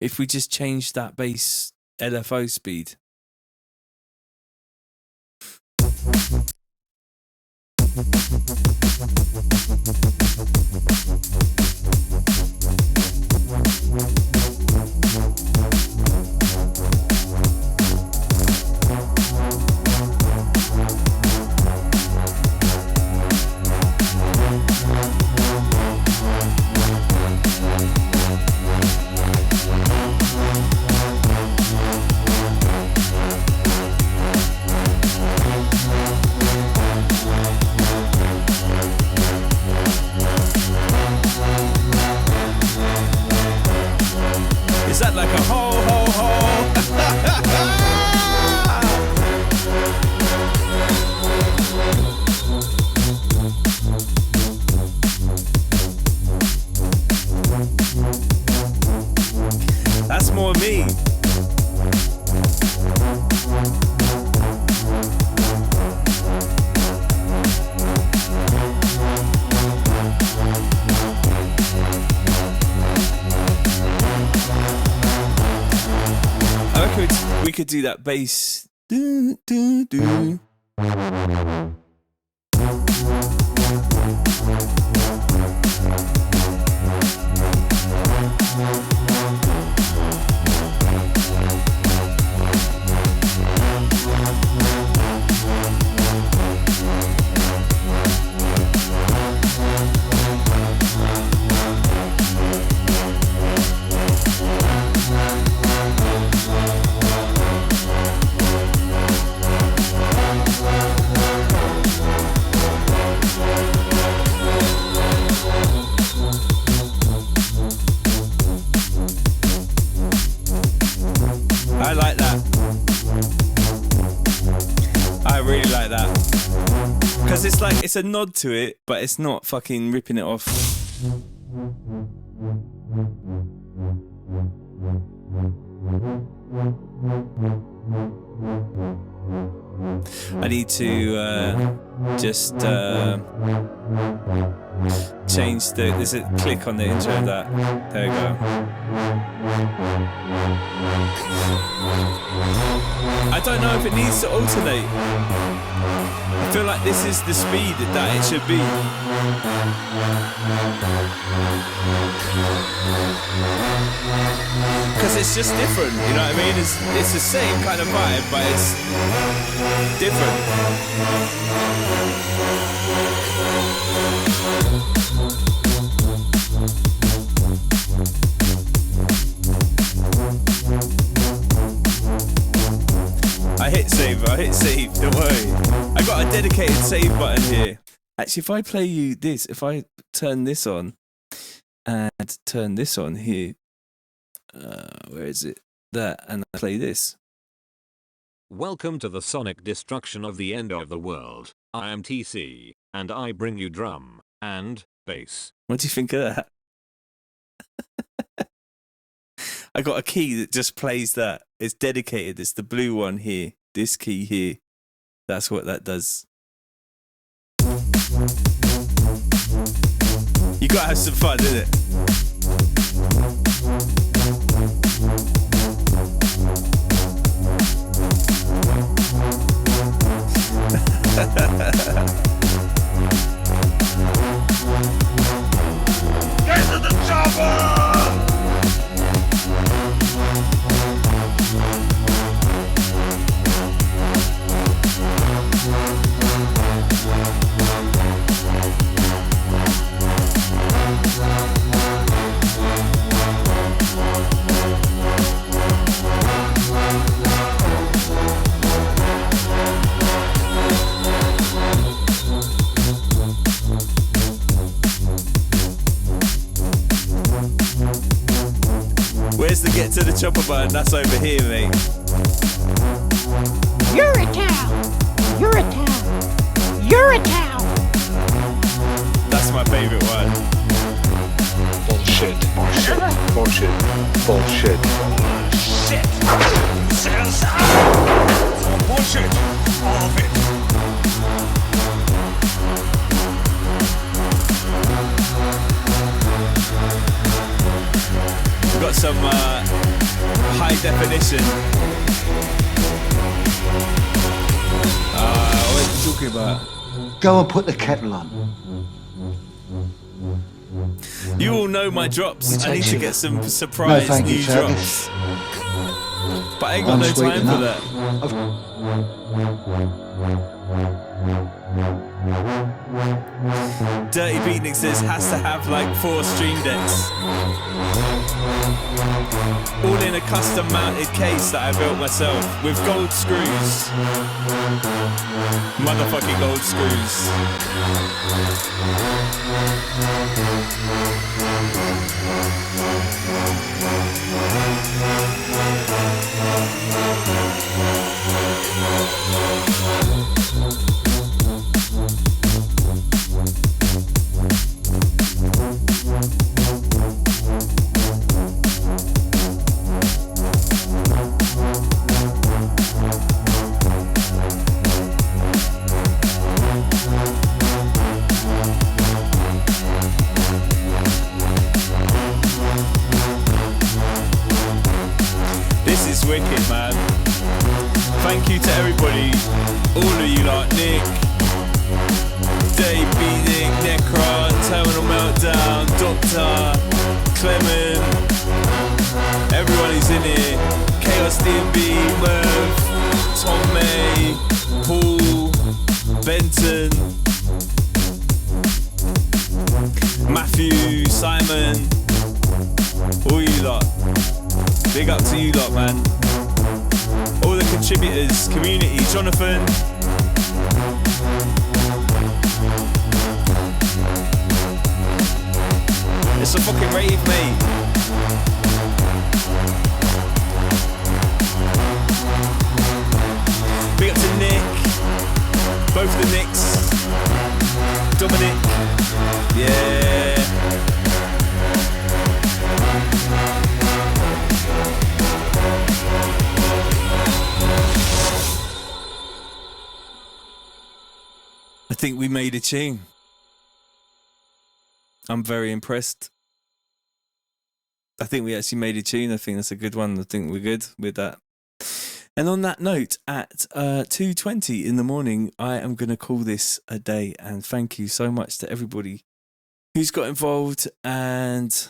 if we just changed that bass LFO speed. Is that like a ho ho ho? That's more me. I reckon we could do that bass. Do, do, do. I like that. I really like that. Because it's like, it's a nod to it, but it's not fucking ripping it off. I need to just change the, there's a click on the intro of that. There we go. I don't know if it needs to alternate. I feel like this is the speed that it should be. Because it's just different, you know what I mean? It's the same kind of vibe, but it's different. I hit save, don't worry. I got a dedicated save button here. Actually, if I play you this, if I turn this on and turn this on here, where is it? There, and I play this. Welcome to the sonic destruction of the end of the world. I am TC, and I bring you drum and bass. What do you think of that? I got a key that just plays that. It's dedicated. It's the blue one here. This key here. That's what that does. You gotta have some fun, innit? to the chopper button. That's over here, mate. You're a cow. You're a cow. You're a cow. That's my favourite one. Bullshit. Bullshit. Bullshit. Shit! Bullshit! All of it! We've got some high definition. What are you talking about? Go and put the kettle on. You all know my drops. I need to get some surprise No, thank new you, drops. But I ain't got no time for that. Dirty Beatnik says has to have like 4 stream decks. All in a custom mounted case that I built myself with gold screws. Motherfucking gold screws. This is wicked, man. Thank you to everybody, all of you, like Nick, Dave, Beatnik, Necron, Terminal Meltdown, Doctor, Clement, everyone who's in here, Chaos DMB, Merv, Tom May, Paul, Benton, Matthew, Simon, all you lot. Big up to you lot, man. All the contributors, community, Jonathan. It's a fucking rave, mate. Big up to Nick. Both the Nicks. Dominic. Yeah. I think we made a tune. I'm very impressed. I think we actually made a tune. I think that's a good one. I think we're good with that. And on that note, at 2:20 in the morning, I am going to call this a day. And thank you so much to everybody who's got involved and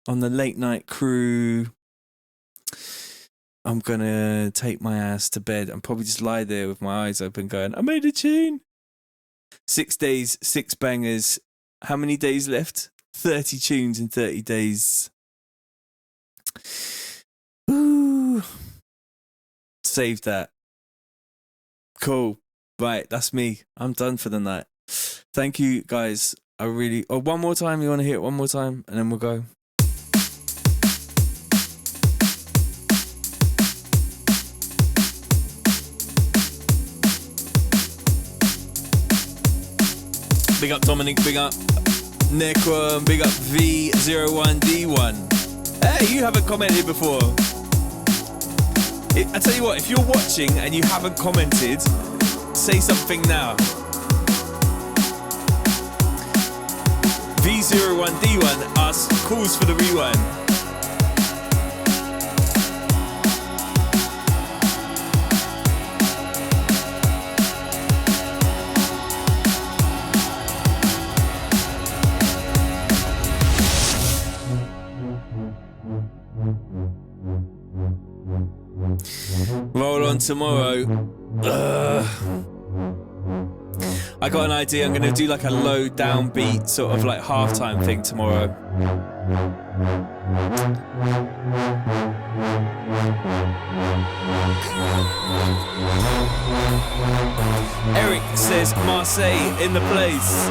on the late night crew. I'm going to take my ass to bed and probably just lie there with my eyes open going, I made a tune. 6 days, 6 bangers. How many days left? 30 tunes in 30 days. Ooh. Save that. Cool. Right, that's me. I'm done for the night. Thank you, guys. I really... Oh, one more time. You want to hear it one more time? And then we'll go. Big up Dominic, big up Necron, big up V01D1. Hey, you haven't commented before. I tell you what, if you're watching and you haven't commented, say something now. V01D1 asks, calls for the rewind. Roll on tomorrow. I got an idea. I'm going to do like a low down beat, sort of like halftime thing tomorrow. Eric says Marseille in the place.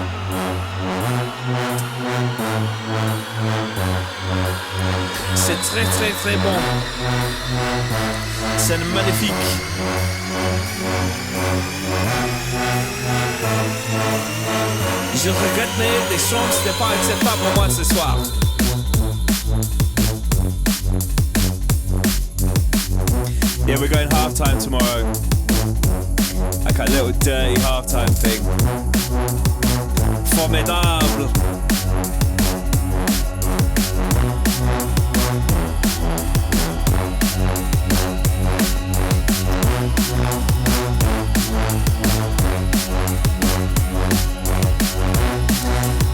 C'est très très très bon. C'est magnifique. Je regrette, mais les sons, c'était pas acceptable pour moi ce soir. Yeah, we're going halftime tomorrow. Like a little dirty halftime thing. Formidable.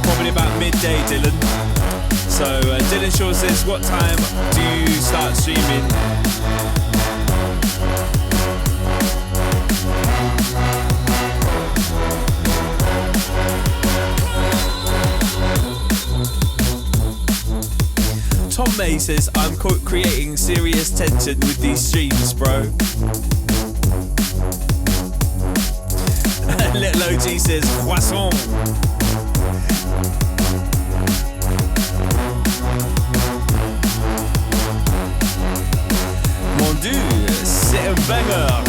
Probably about midday, Dylan. So Dylan Shaw says, what time do you start streaming? Tom May says, I'm creating serious tension with these streams, bro. Little OG says, croissant. Mon Dieu, c'est un banger.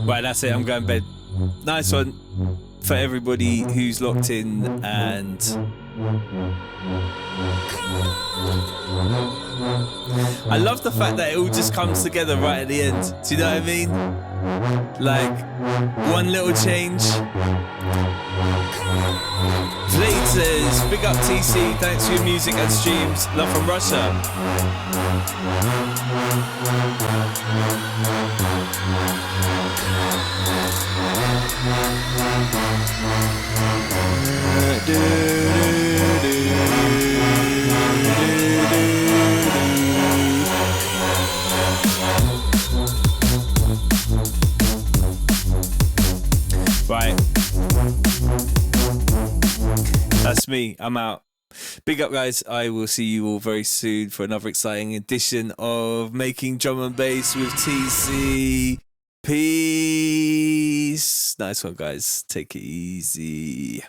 Right, that's it. I'm going to bed. Nice one for everybody who's locked in, and I love the fact that it all just comes together right at the end. Do you know what I mean? Like, one little change. Fleet says, big up TC, thanks for your music and streams. Love from Russia. Right. That's me. I'm out. Big up, guys. I will see you all very soon for another exciting edition of Making Drum and Bass with TC. Peace. Nice one, guys. Take it easy.